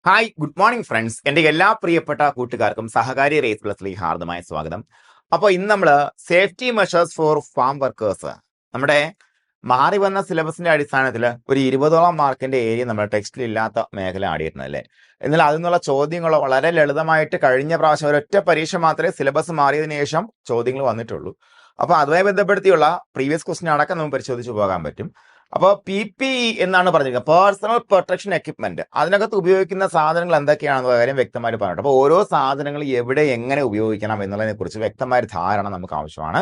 Hi good morning friends. എൻ്റെ എല്ലാ പ്രിയപ്പെട്ട കൂട്ടുകാർക്കും സഹകാരി റേസ് പ്ലസിലേക്ക് ഹാർദമായ സ്വാഗതം. അപ്പോൾ ഇന്ന് നമ്മൾ safety measures four farm workers നമ്മുടെ മാറി വന്ന സിലബസിന്റെ അടിസ്ഥാനത്തിൽ ഒരു 20ഓളം മാർക്കിന്റെ ഏരിയ നമ്മുടെ ടെക്സ്റ്റിൽ ഇല്ലാത്ത മേഖല ആടിയിരുന്നത് അല്ലേ. എന്നാൽ അതിൽ നിന്നുള്ള ചോദ്യങ്ങൾ വളരെ ലളിതമായിട്ട് കഴിഞ്ഞ പ്രാവശ്യം ഒരൊറ്റ പരീക്ഷ മാത്രമേ സിലബസ് മാറിയതിനു ശേഷം ചോദ്യങ്ങൾ വന്നിട്ടുള്ളൂ. അപ്പോൾ അതുമായി ബന്ധപ്പെടുത്തിയുള്ള പ്രീവിയസ് ക്വസ്റ്റ്യൻ അടക്കം നമുക്ക് പരിശോധിച്ച് പോകാൻ പറ്റും. അപ്പോൾ PPE എന്നാണ് പറഞ്ഞിരിക്കുന്നത്, പേഴ്സണൽ പ്രൊട്ടക്ഷൻ എക്യുപ്മെന്റ്. അതിനകത്ത് ഉപയോഗിക്കുന്ന സാധനങ്ങൾ എന്തൊക്കെയാണെന്ന കാര്യം വ്യക്തമായിട്ട് പറഞ്ഞിട്ട്, അപ്പോൾ ഓരോ സാധനങ്ങൾ എവിടെ എങ്ങനെ ഉപയോഗിക്കണം എന്നുള്ളതിനെ കുറിച്ച് വ്യക്തമായ ധാരണ നമുക്ക് ആവശ്യമാണ്.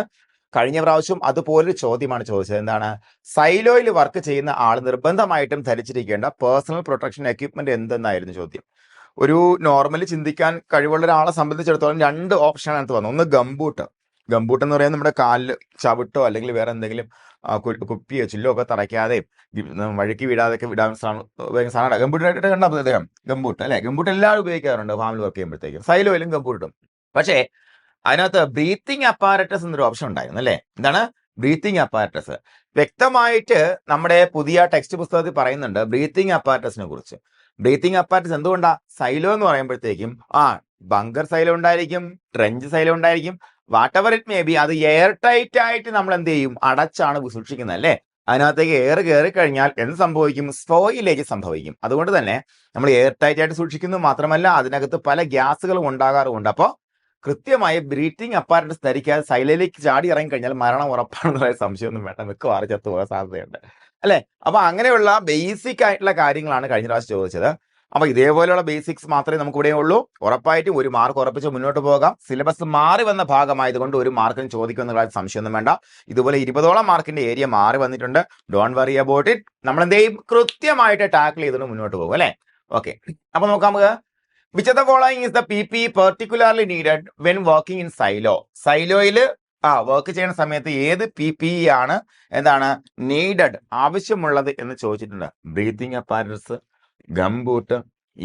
കഴിഞ്ഞ പ്രാവശ്യം അതുപോലൊരു ചോദ്യമാണ് ചോദിച്ചത്. എന്താണ്? സൈലോയിൽ വർക്ക് ചെയ്യുന്ന ആൾ നിർബന്ധമായിട്ടും ധരിച്ചിരിക്കേണ്ട പേഴ്സണൽ പ്രൊട്ടക്ഷൻ എക്യുപ്മെന്റ് എന്തെന്നായിരുന്നു ചോദ്യം. ഒരു നോർമലി ചിന്തിക്കാൻ കഴിവുള്ള ഒരാളെ സംബന്ധിച്ചിടത്തോളം രണ്ട് ഓപ്ഷൻ അതിനകത്ത് വന്നു. ഒന്ന് ഗംബൂട്ട്. ഗംബൂട്ട് എന്ന് പറയുന്നത് നമ്മുടെ കാലിൽ ചവിട്ടോ അല്ലെങ്കിൽ വേറെ എന്തെങ്കിലും കുപ്പിയോ ചില്ലോ ഒക്കെ തറയ്ക്കാതെയും വഴുക്കി വിടാതൊക്കെ വിടാൻ സാധനം ഗംബൂട്ടായിട്ട് കണ്ടാൽ അദ്ദേഹം ഗംബൂട്ട് അല്ലെ. ഗംബൂട്ട് എല്ലാവരും ഉപയോഗിക്കാറുണ്ട് ഫാമിൽ വർക്ക് ചെയ്യുമ്പോഴത്തേക്കും. സൈലോയിലും ഗംബൂട്ടും. പക്ഷേ അതിനകത്ത് ബ്രീത്തിങ് അപ്പാരറ്റസ് എന്നൊരു ഓപ്ഷൻ ഉണ്ടായിരുന്നു അല്ലെ. എന്താണ് ബ്രീത്തിങ് അപ്പാരറ്റസ്? വ്യക്തമായിട്ട് നമ്മുടെ പുതിയ ടെക്സ്റ്റ് പുസ്തകത്തിൽ പറയുന്നുണ്ട് ബ്രീത്തിങ് അപ്പാരറ്റസിനെ കുറിച്ച്. ബ്രീത്തിങ് അപ്പാരറ്റസ് എന്തുകൊണ്ടാ? സൈലോ എന്ന് പറയുമ്പോഴത്തേക്കും ബങ്കർ സൈലോ ഉണ്ടായിരിക്കും, ട്രെഞ്ച് സൈലോ ഉണ്ടായിരിക്കും, what ever it may be. അത് എയർ ടൈറ്റ് ആയിട്ട് നമ്മൾ എന്ത് ചെയ്യും? അടച്ചാണ് സൂക്ഷിക്കുന്നത് അല്ലേ. അതിനകത്തേക്ക് എയർ കയറി കഴിഞ്ഞാൽ എന്ത് സംഭവിക്കും? സ്പോയിലേജ് സംഭവിക്കും. അതുകൊണ്ട് തന്നെ നമ്മൾ എയർ ടൈറ്റ് ആയിട്ട് സൂക്ഷിക്കുന്നു. മാത്രമല്ല അതിനകത്ത് പല ഗ്യാസുകളും ഉണ്ടാകാറുമുണ്ട്. അപ്പോൾ കൃത്യമായ ബ്രീത്തിങ് അപ്പാരറ്റസ് ധരിക്കാതെ സൈലയിലേക്ക് ചാടി ഇറങ്ങി കഴിഞ്ഞാൽ മരണം ഉറപ്പാണെന്നുള്ള സംശയമൊന്നും വേണ്ട, മിക്കവാറും ചത്തുപോകാൻ സാധ്യതയുണ്ട് അല്ലെ. അപ്പൊ അങ്ങനെയുള്ള ബേസിക് ആയിട്ടുള്ള കാര്യങ്ങളാണ് കഴിഞ്ഞ പ്രാവശ്യം ചോദിച്ചത്. അപ്പൊ ഇതേപോലെയുള്ള ബേസിക്സ് മാത്രമേ നമുക്ക് ഇവിടെ ഉള്ളൂ. ഉറപ്പായിട്ടും ഒരു മാർക്ക് ഉറപ്പിച്ച് മുന്നോട്ട് പോകാം. സിലബസ് മാറി വന്ന ഭാഗമായതുകൊണ്ട് ഒരു മാർക്കിന് ചോദിക്കുന്നുള്ള സംശയമൊന്നും വേണ്ട. ഇതുപോലെ 20ഓളം മാർക്കിന്റെ ഏരിയ മാറി വന്നിട്ടുണ്ട്. Don't worry about it. നമ്മൾ എന്ത് ചെയ്യും? കൃത്യമായിട്ട് ടാക്കിൾ ചെയ്തുകൊണ്ട് മുന്നോട്ട് പോകും അല്ലെ. ഓക്കെ, അപ്പൊ നോക്കാം നമുക്ക്. Which of the following is the PPE particularly needed when working in silo? സൈലോയിൽ വർക്ക് ചെയ്യുന്ന സമയത്ത് ഏത് PPE ആണ് എന്താണ് നീഡഡ് ആവശ്യമുള്ളത് എന്ന് ചോദിച്ചിട്ടുണ്ട്. Breathing apparatus, gumboot,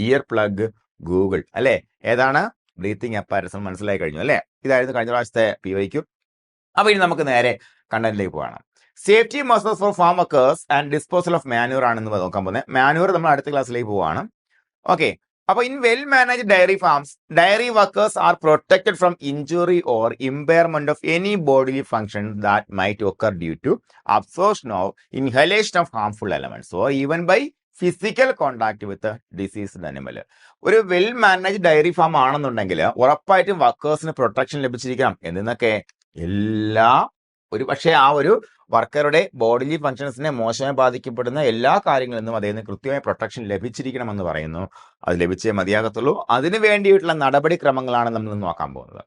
year plug, Google അല്ലെ. ഏതാണ് ബ്രീത്തിങ് അപ്പാരറ്റസ്? മനസ്സിലായി കഴിഞ്ഞു അല്ലെ. ഇതായിരുന്നു കഴിഞ്ഞ പ്രാവശ്യത്തെ PYQ. അപ്പൊ ഇനി നമുക്ക് നേരെ കണ്ടന്റിലേക്ക് പോകണം. Safety measures four farm workers and disposal of manure ആണെന്ന് നോക്കാൻ പോകുന്നത്. മാന്യൂർ നമ്മൾ അടുത്ത ക്ലാസ്സിലേക്ക് പോവാണ്. ഓക്കെ, അപ്പൊ in well manage dairy farms dairy workers are protected from injury or impairment of any bodily function that might occur due to absorption of inhalation of harmful elements or even by physical contact with diseased animal. ഒരു well manage dairy farm ആണെന്നുണ്ടെങ്കിൽ ഉറപ്പായിട്ടും വർക്കേഴ്സിന് protection ലഭിച്ചിരിക്കണം. എന്നൊക്കെ എല്ലാ പക്ഷേ ആ ഒരു വർക്കറുടെ bodily ഫംഗ്ഷൻസിനെ മോശമായി ബാധിക്കപ്പെടുന്ന എല്ലാ കാര്യങ്ങളിൽ നിന്നും അദ്ദേഹത്തിന് കൃത്യമായ പ്രൊട്ടക്ഷൻ ലഭിച്ചിരിക്കണമെന്ന് പറയുന്നു. അത് ലഭിച്ചേ മതിയാകത്തുള്ളൂ. അതിനു വേണ്ടിയിട്ടുള്ള നടപടിക്രമങ്ങളാണ് നമ്മൾ നോക്കാൻ പോകുന്നത്.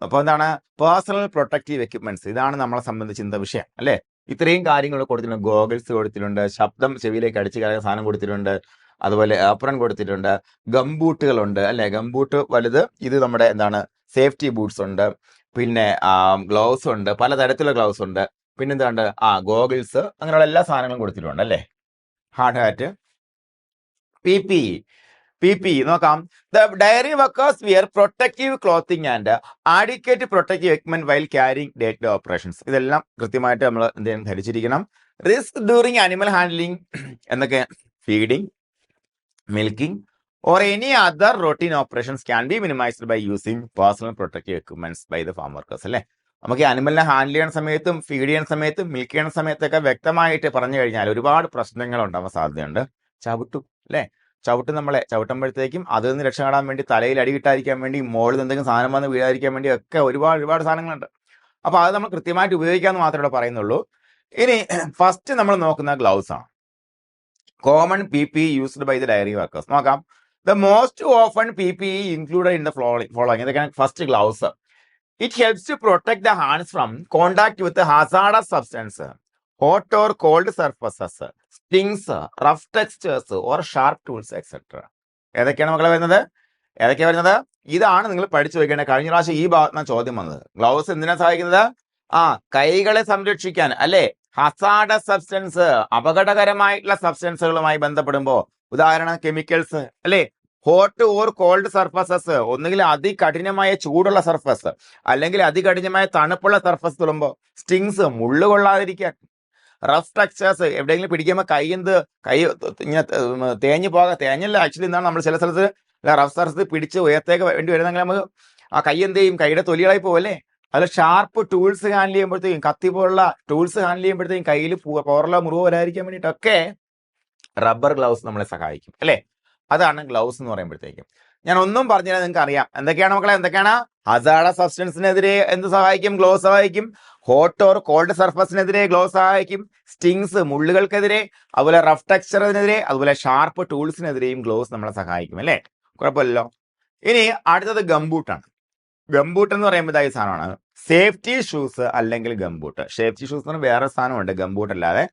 അപ്പോൾ എന്താണ് പേഴ്സണൽ പ്രൊട്ടക്റ്റീവ് എക്യുപ്മെന്റ്സ്? ഇതാണ് നമ്മളെ സംബന്ധിച്ച് ചിന്ത വിഷയം അല്ലെ. ഇത്രയും കാര്യങ്ങൾ കൊടുത്തിട്ടുണ്ട്. ഗോഗിൾസ് കൊടുത്തിട്ടുണ്ട്, ശബ്ദം ചെവിയിലേക്ക് അടിച്ചു കയറുന്ന സാധനം കൊടുത്തിട്ടുണ്ട്, അതുപോലെ ആപ്രൺ കൊടുത്തിട്ടുണ്ട്, ഗംബൂട്ടുകളുണ്ട് അല്ലെ. ഗംബൂട്ട് വലുത്, ഇത് നമ്മുടെ എന്താണ് സേഫ്റ്റി ബൂട്ട്സ് ഉണ്ട്, പിന്നെ ഗ്ലൗസ് ഉണ്ട്, പലതരത്തിലുള്ള ഗ്ലൗസ് ഉണ്ട്, പിന്നെന്താണ്ട് ഗോഗിൾസ്, അങ്ങനെയുള്ള എല്ലാ സാധനങ്ങളും കൊടുത്തിട്ടുണ്ട് അല്ലേ. ഹാർഡ് ഹാറ്റ്, PPE നോക്കാം. The dairy workers wear protective clothing and adequate protective equipment while carrying day to day operations. ഇതെല്ലാം കൃത്യമായിട്ട് നമ്മൾ എന്തെങ്കിലും ധരിച്ചിരിക്കണം. റിസ്ക് ഡ്യൂറിങ് ആനിമൽ ഹാൻഡ്ലിംഗ് എന്നൊക്കെ feeding, milking or any other routine operations can be minimized by using personal protective equipments by the farm workers അല്ലെ. നമുക്ക് അനിമലിനെ handle ചെയ്യുന്ന സമയത്തും ഫീഡ് ചെയ്യുന്ന സമയത്തും മിൽക്ക് ചെയ്യുന്ന സമയത്തൊക്കെ വ്യക്തമായിട്ട് പറഞ്ഞു കഴിഞ്ഞാൽ ഒരുപാട് പ്രശ്നങ്ങൾ ഉണ്ടാവാൻ സാധ്യതയുണ്ട്. ചവിട്ടും അല്ലെ. നമ്മളെ ചവിട്ടുമ്പോഴത്തേക്കും അതിൽ നിന്ന് രക്ഷപ്പെടാൻ വേണ്ടി, തലയിൽ അടി കിട്ടാതിരിക്കാൻ വേണ്ടി, മുകളിൽ എന്തെങ്കിലും സാധനം വന്ന് വീഴാതിരിക്കാൻ വേണ്ടി ഒക്കെ ഒരുപാട് സാധനങ്ങളുണ്ട്. അപ്പൊ അത് നമ്മൾ കൃത്യമായിട്ട് ഉപയോഗിക്കാമെന്ന് മാത്രമേ ഇവിടെ പറയുന്നുള്ളൂ. ഇനി ഫസ്റ്റ് നമ്മൾ നോക്കുന്ന ഗ്ലൗസ് ആണ്. Common PPE used by the dairy workers. നോക്കാം. The most often PPE included in the following. ഇതൊക്കെയാണ് first gloves. It helps to protect the hands from contact with hazardous substance, hot or cold surfaces, stings, rough textures or sharp tools etcetera. ഏതൊക്കെയാണ് മക്കളെ വരുന്നത്? ഇതാണ് നിങ്ങൾ പഠിച്ചു വയ്ക്കേണ്ടത്. കഴിഞ്ഞ പ്രാവശ്യം ഈ ഭാഗത്താണ് ചോദ്യം വന്നത്. ഗ്ലൗസ് എന്തിനാ സഹായിക്കുന്നത്? കൈകളെ സംരക്ഷിക്കാൻ അല്ലെ. ഹസാർഡസ് സബ്സ്റ്റൻസ്, അപകടകരമായിട്ടുള്ള സബ്സ്റ്റൻസുകളുമായി ബന്ധപ്പെടുമ്പോ, ഉദാഹരണം കെമിക്കൽസ് അല്ലെ. ഹോട്ട് ഓർ കോൾഡ് സർഫസസ്, ഒന്നുകിൽ അതികഠിനമായ ചൂടുള്ള സർഫസ് അല്ലെങ്കിൽ അതികഠിനമായ തണുപ്പുള്ള സർഫസ് തുള്ളുമ്പോൾ. സ്റ്റിങ്സ്, മുള്ളു കൊള്ളാതിരിക്കാൻ. റഫ് സ്ട്രക്ചേഴ്സ് എവിടെയെങ്കിലും പിടിക്കുമ്പോൾ കൈ ഇങ്ങനെ തേഞ്ഞല്ല ആക്ച്വലി എന്താണ് നമ്മൾ ചില സ്ഥലത്ത് റഫ് സർഫസ് പിടിച്ച് ഉയർത്തേക്ക് വേണ്ടി വരുന്നെങ്കിൽ നമുക്ക് ആ കൈ എന്ത് ചെയ്യും, കൈയുടെ തൊലികളായി പോവല്ലേ. അതിൽ ഷാർപ്പ് ടൂൾസ് ഹാൻഡിൽ ചെയ്യുമ്പോഴത്തേക്കും, കത്തി പോലുള്ള ടൂൾസ് ഹാൻഡിൽ ചെയ്യുമ്പോഴത്തേക്കും കയ്യിൽ പോറലോ മുറിവോ വരാതിരിക്കാൻ വേണ്ടിയിട്ടൊക്കെ റബ്ബർ ഗ്ലൗസ് നമ്മളെ സഹായിക്കും അല്ലേ. അതാണ് ഗ്ലൗസ് എന്ന് പറയുമ്പോഴത്തേക്കും. ഞാൻ ഒന്നും പറഞ്ഞാൽ നിങ്ങൾക്ക് അറിയാം എന്തൊക്കെയാണ് മക്കളെ, എന്തൊക്കെയാണ് ഹസാർഡസ് സബ്സ്റ്റൻസിനെതിരെ എന്ത് സഹായിക്കും, ഗ്ലൗസ് സഹായിക്കും. ഹോട്ട് ഓർ കോൾഡ് സർഫസിനെതിരെ ഗ്ലൗസ് സഹായിക്കും. സ്റ്റിങ്സ് മുള്ളുകൾക്കെതിരെ, അതുപോലെ റഫ് ടെക്സ്ചറിനെതിരെ, അതുപോലെ ഷാർപ്പ് ടൂൾസിനെതിരെയും ഗ്ലൗസ് നമ്മളെ സഹായിക്കും അല്ലേ. കുഴപ്പമില്ലല്ലോ. ഇനി അടുത്തത് ഗംബൂട്ടാണ്. ഗംബൂട്ട് എന്ന് പറയുമ്പോൾ ഈ സാധനമാണ് സേഫ്റ്റി ഷൂസ് അല്ലെങ്കിൽ ഗംബൂട്ട്. സേഫ്റ്റി ഷൂസ് എന്ന് പറഞ്ഞാൽ വേറെ സാധനമുണ്ട് ഗംബൂട്ട് അല്ലാതെ.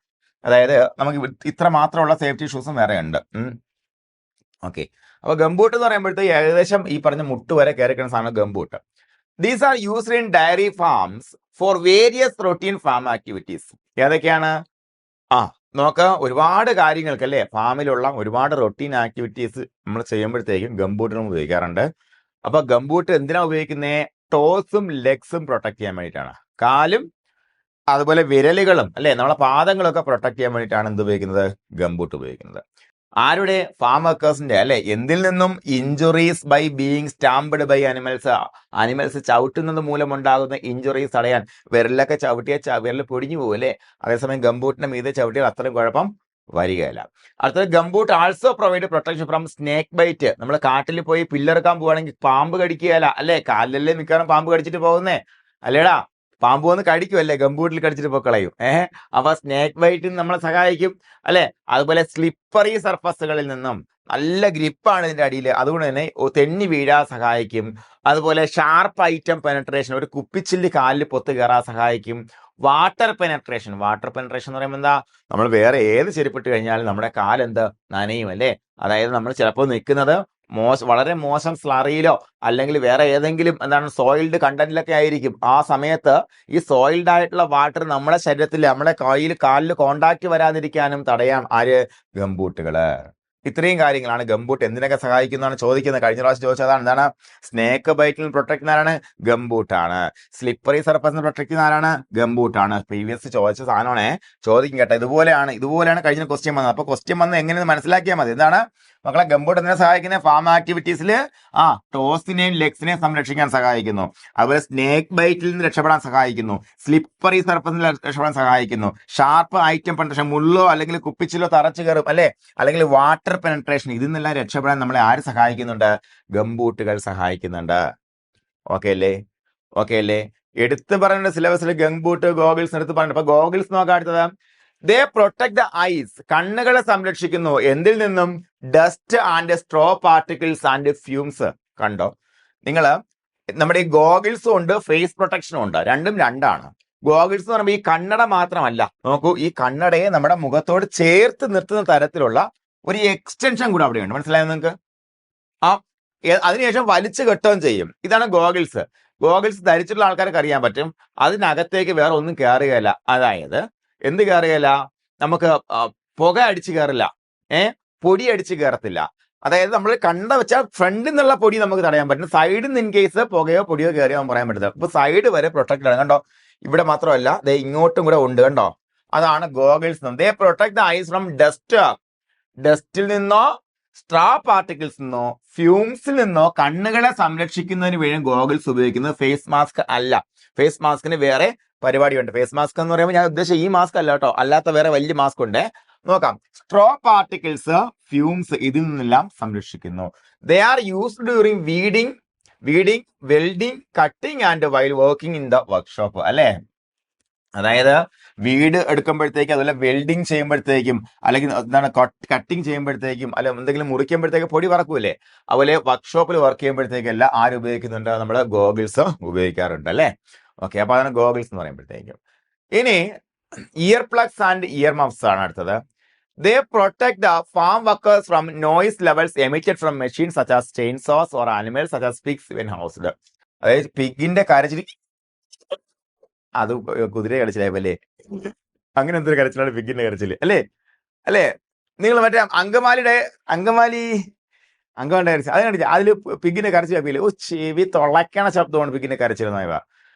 അതായത് നമുക്ക് ഇത്ര മാത്രമുള്ള സേഫ്റ്റി ഷൂസും വേറെ ഉണ്ട്. ഓക്കെ, അപ്പൊ ഗംബൂട്ട് എന്ന് പറയുമ്പോഴത്തേക്ക് ഏകദേശം ഈ പറഞ്ഞ മുട്ട് വരെ കയറിക്കുന്ന സാധനം gumboot. These are used in dairy farms for various routine farm activities. ഏതൊക്കെയാണ്? നോക്കുക, ഒരുപാട് കാര്യങ്ങൾക്ക് അല്ലേ, ഫാമിലുള്ള ഒരുപാട് റൊട്ടീൻ ആക്ടിവിറ്റീസ് നമ്മൾ ചെയ്യുമ്പോഴത്തേക്കും ഗംബൂട്ടിനും ഉപയോഗിക്കാറുണ്ട്. അപ്പൊ ഗംബൂട്ട് എന്തിനാ ഉപയോഗിക്കുന്നത്? ടോസും ലെഗ്സും പ്രൊട്ടക്ട് ചെയ്യാൻ വേണ്ടിയിട്ടാണ്. കാലും അതുപോലെ വിരലുകളും അല്ലെ, നമ്മളെ പാദങ്ങളൊക്കെ പ്രൊട്ടക്ട് ചെയ്യാൻ വേണ്ടിയിട്ടാണ് എന്ത് ഉപയോഗിക്കുന്നത്? ഗംബൂട്ട് ഉപയോഗിക്കുന്നത്. ആരുടെ? ഫാം വർക്കേഴ്സിന്റെ അല്ലെ. എന്തിൽ നിന്നും? Injuries by being stamped by animals ചവിട്ടുന്നത് മൂലമുണ്ടാകുന്ന ഇഞ്ചുറീസ് തടയാൻ. വിരലൊക്കെ ചവിട്ടിയാൽ വിരൽ പൊടിഞ്ഞു പോകും അല്ലെ. അതേസമയം ഗംബൂട്ടിന്റെ മീതെ ചവിട്ടിയാൽ അത്രയും കുഴപ്പം വരികയില്ല. അടുത്തത് gumboot also provide protection from snake bite. നമ്മൾ കാട്ടിൽ പോയി പില്ലെറുക്കാൻ പോവുകയാണെങ്കിൽ പാമ്പ് കടിക്കുകയല്ല അല്ലെ. കാലിലല്ലേ മിക്കവാറും പാമ്പ് കടിച്ചിട്ട് പോകുന്നേ അല്ലേടാ. പാമ്പ് വന്ന് കടിക്കുമല്ലേ, ഗംബൂട്ടിൽ കടിച്ചിട്ട് പൊക്കളയും. അപ്പൊ സ്നേക്ക് ബൈറ്റിൽ നമ്മളെ സഹായിക്കും അല്ലെ. അതുപോലെ സ്ലിപ്പറി സർഫസുകളിൽ നിന്നും, നല്ല ഗ്രിപ്പാണ് ഇതിന്റെ അടിയിൽ, അതുകൊണ്ട് തന്നെ തെന്നി വീഴാൻ സഹായിക്കും. അതുപോലെ ഷാർപ്പ് ഐറ്റം പെനട്രേഷൻ, ഒരു കുപ്പിച്ചില്ല് കാലിൽ പൊത്ത് കയറാൻ സഹായിക്കും. വാട്ടർ പെനട്രേഷൻ എന്ന് പറയുമ്പോൾ എന്താ, നമ്മൾ വേറെ ഏത് ചെരുപ്പിട്ട് കഴിഞ്ഞാലും നമ്മുടെ കാലെന്ത് നനയും അല്ലേ. അതായത് നമ്മൾ ചിലപ്പോൾ നിൽക്കുന്നത് വളരെ മോശം സ്ലറിയിലോ അല്ലെങ്കിൽ വേറെ ഏതെങ്കിലും സോയിൽഡ് കണ്ടന്റിലൊക്കെ ആയിരിക്കും. ആ സമയത്ത് ഈ സോയിൽഡ് ആയിട്ടുള്ള വാട്ടർ നമ്മുടെ ശരീരത്തിൽ, നമ്മുടെ കാലിൽ കോണ്ടാക്ട് വരാതിരിക്കാനും തടയാം ആര്? ഗംബൂട്ടുകള്. ഇത്രയും കാര്യങ്ങളാണ് ഗംബൂട്ട് എന്തിനൊക്കെ സഹായിക്കുന്നതാണ് ചോദിക്കുന്നത്. കഴിഞ്ഞ പ്രാവശ്യം ചോദിച്ചതാണ്. എന്താണ്? സ്നേക്ക് ബൈറ്റിൽ പ്രൊട്ടക്ട് ചെയ്യുന്നതാണ് ഗംബൂട്ടാണ്. സ്ലിപ്പറി സർഫസിന് പ്രൊട്ടക്ട് ചെയ്യുന്ന ആരാണ്? ഗംബൂട്ടാണ്. പ്രീവിയസ് ചോദിച്ച സാധനമാണേ, ചോദിക്കും കേട്ടോ. ഇതുപോലെയാണ് കഴിഞ്ഞ ക്വസ്റ്റ്യൻ വന്നത്. അപ്പൊ ക്വസ്റ്റ്യൻ വന്ന് എങ്ങനെയെന്ന് മനസ്സിലാക്കിയാൽ മതി. എന്താണ് മക്കളെ ഗംബൂട്ട് എന്തിനെ സഹായിക്കുന്നത്? ഫാം ആക്ടിവിറ്റീസിൽ ടോസിനെയും ലെഗ്സിനെയും സംരക്ഷിക്കാൻ സഹായിക്കുന്നു. അതുപോലെ സ്നേക്ക് ബൈറ്റിൽ നിന്ന് രക്ഷപ്പെടാൻ സഹായിക്കുന്നു. സ്ലിപ്പറി സർഫസിൽ രക്ഷപ്പെടാൻ സഹായിക്കുന്നു. ഷാർപ്പ് ഐറ്റം പെനട്രേഷൻ, മുള്ളോ അല്ലെങ്കിൽ കുപ്പിച്ചിലോ തറച്ചു കയറും അല്ലെ, അല്ലെങ്കിൽ വാട്ടർ പെനട്രേഷൻ, ഇതിൽ നിന്നെല്ലാം രക്ഷപ്പെടാൻ നമ്മളെ ആര് സഹായിക്കുന്നുണ്ട്? ഗംബൂട്ടുകൾ സഹായിക്കുന്നുണ്ട്. ഓക്കെ അല്ലേ? എടുത്ത് പറയുന്ന സിലബസിൽ ഗംബൂട്ട്, ഗോഗിൾസ് എടുത്ത് പറയുന്നുണ്ട്. അപ്പൊ ഗോഗിൾസ് നോക്കാം. അടുത്തത് ദേ പ്രൊട്ടക്ട് ദ ഐസ്, കണ്ണുകളെ സംരക്ഷിക്കുന്നു. എന്തിൽ നിന്നും? Dust and straw particles and fumes. കണ്ടോ നിങ്ങൾ, നമ്മുടെ ഈ ഗോഗിൾസും ഉണ്ട്, ഫേസ് പ്രൊട്ടക്ഷനും ഉണ്ട്. രണ്ടും രണ്ടാണ്. ഗോഗിൾസ് എന്ന് പറയുമ്പോൾ ഈ കണ്ണട മാത്രമല്ല. നോക്കൂ, ഈ കണ്ണടയെ നമ്മുടെ മുഖത്തോട് ചേർത്ത് നിർത്തുന്ന തരത്തിലുള്ള ഒരു എക്സ്റ്റൻഷൻ കൂടെ അവിടെയുണ്ട്. മനസ്സിലായോ നിങ്ങൾക്ക്? അതിനുശേഷം വലിച്ചു കെട്ടുകയും ചെയ്യും. ഇതാണ് ഗോഗിൾസ്. ധരിച്ചിട്ടുള്ള ആൾക്കാർക്ക് അറിയാൻ പറ്റും. അതിനകത്തേക്ക് വേറെ ഒന്നും കയറുകയില്ല. അതായത് എന്ത് കയറുകയില്ല? നമുക്ക് പുക അടിച്ചു കയറില്ല, പൊടി അടിച്ചു കയറത്തില്ല. അതായത് നമ്മൾ കണ്ട വെച്ചാൽ ഫ്രണ്ടിൽ നിന്നുള്ള പൊടി നമുക്ക് തടയാൻ പറ്റും. സൈഡിൽ നിന്ന് ഇൻ കേസ് പുകയോ പൊടിയോ കയറിയോ പറയാൻ പറ്റില്ല. അപ്പൊ സൈഡ് വരെ പ്രൊട്ടക്ട് ആണ്. കണ്ടോ, ഇവിടെ മാത്രമല്ല, ഇങ്ങോട്ടും കൂടെ ഉണ്ട്. കണ്ടോ, അതാണ് goggles. They protect the eyes from ഡസ്റ്റിൽ നിന്നോ, സ്ട്രാ പാർട്ടിക്കിൾസ് നിന്നോ, ഫ്യൂംസിൽ നിന്നോ കണ്ണുകളെ സംരക്ഷിക്കുന്നതിന് വേണ്ടി ഗോഗിൾസ് ഉപയോഗിക്കുന്നത്. ഫേസ് മാസ്ക് അല്ല. ഫേസ് മാസ്കിന് വേറെ പരിപാടിയുണ്ട്. ഫേസ് മാസ്ക് എന്ന് പറയുമ്പോൾ ഞാൻ ഉദ്ദേശിച്ച ഈ മാസ്ക് അല്ല കേട്ടോ, അല്ലാത്ത വേറെ വലിയ മാസ്ക് ഉണ്ട്. നോക്കാം. സ്ട്രോ പാർട്ടിക്കിൾസ്, ഫ്യൂംസ്, ഇതിൽ നിന്നെല്ലാം സംരക്ഷിക്കുന്നു. They are used during weeding, welding, cutting and while working in the workshop അല്ലെ. അതായത് വീട് എടുക്കുമ്പോഴത്തേക്കും, അതുപോലെ വെൽഡിങ് ചെയ്യുമ്പോഴത്തേക്കും, അല്ലെങ്കിൽ കട്ടിങ് ചെയ്യുമ്പോഴത്തേക്കും, അല്ലെ എന്തെങ്കിലും മുറിക്കുമ്പോഴത്തേക്കും പൊടി പറക്കൂലേ, അതുപോലെ വർക്ക്ഷോപ്പിൽ വർക്ക് ചെയ്യുമ്പോഴത്തേക്കും എല്ലാം ആര് ഉപയോഗിക്കുന്നുണ്ട്? നമ്മൾ ഗോഗിൾസ് ഉപയോഗിക്കാറുണ്ട് അല്ലെ. ഓക്കെ, അപ്പൊ അതാണ് ഗോഗിൾസ് എന്ന് പറയുമ്പോഴത്തേക്കും. ഇനി ear plugs and ear muffs ആണ് അടുത്തത്. They protect the farm workers from noise levels emitted from machines such as chainsaws or animals such as pigs when housed. അതായത് പിഗിന്റെ കരച്ചിൽ, അത് കുതിര കരച്ചിലായല്ലേ, അങ്ങനെ എന്തൊരു കരച്ചിലാണ് പിഗിന്റെ കരച്ചിൽ അല്ലേ. നിങ്ങൾ മറ്റേ അങ്കമാലിയുടെ കരച്ചിൽ അത് കണ്ടില്ല? അതിൽ പിഗിന്റെ കരച്ചിൽ ചെവി തുളയ്ക്കണ ശബ്ദമാണ് പിഗിന്റെ കരച്ചിൽ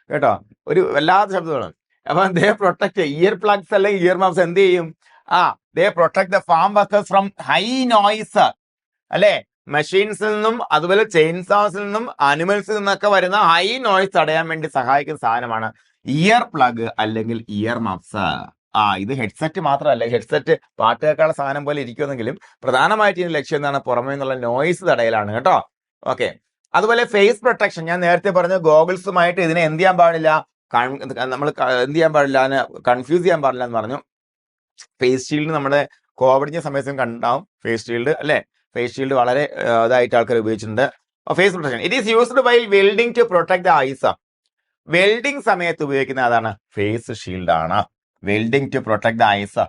കേട്ടോ. ഒരു വല്ലാത്ത ശബ്ദമാണ്. അപ്പൊ ദേ പ്രൊട്ടക്ട് ഇയർ പ്ലഗ്സ് അല്ലെങ്കിൽ ഇയർ മഫ്സ് എന്ത് ചെയ്യും? They protect the farm workers from high noise, അല്ലെ? മെഷീൻസിൽ നിന്നും അതുപോലെ ചെയിൻസാസിൽ നിന്നും അനിമൽസിൽ നിന്നൊക്കെ വരുന്ന ഹൈ നോയ്സ് തടയാൻ വേണ്ടി സഹായിക്കുന്ന സാധനമാണ് ഇയർ പ്ലഗ് അല്ലെങ്കിൽ ഇയർ മഫ്സ്. ഇത് ഹെഡ്സെറ്റ് മാത്രമല്ല, ഹെഡ്സെറ്റ് പാട്ട് കേൾക്കാനുള്ള സാധനം പോലെ ഇരിക്കുമെന്നെങ്കിലും പ്രധാനമായിട്ട് ഇതിന്റെ ലക്ഷ്യം എന്താണ്? പുറമേ നിന്നുള്ള നോയ്സ് തടയലാണ് കേട്ടോ. ഓക്കെ. അതുപോലെ ഫേസ് പ്രൊട്ടക്ഷൻ, ഞാൻ നേരത്തെ പറഞ്ഞു ഗോഗിൾസുമായിട്ട് ഇതിനെ എന്ത് ചെയ്യാൻ പാടില്ല, നമ്മൾ എന്ത് ചെയ്യാൻ പാടില്ല, അതിനെ കൺഫ്യൂസ് ചെയ്യാൻ പാടില്ല എന്ന് പറഞ്ഞു. ഫേസ് ഷീൽഡ് നമ്മുടെ കോവിഡിന്റെ സമയത്തും കണ്ടാവും ഫേസ് ഷീൽഡ്, അല്ലെ? ഫേസ് ഷീൽഡ് വളരെ ഇതായിട്ട് ആൾക്കാർ ഉപയോഗിച്ചിട്ടുണ്ട്. Face protection it is used by welding to protect the eyes. Welding സമയത്ത് ഉപയോഗിക്കുന്ന അതാണ് ഫേസ് ഷീൽഡ് ആണ്. Welding to protect the eyes,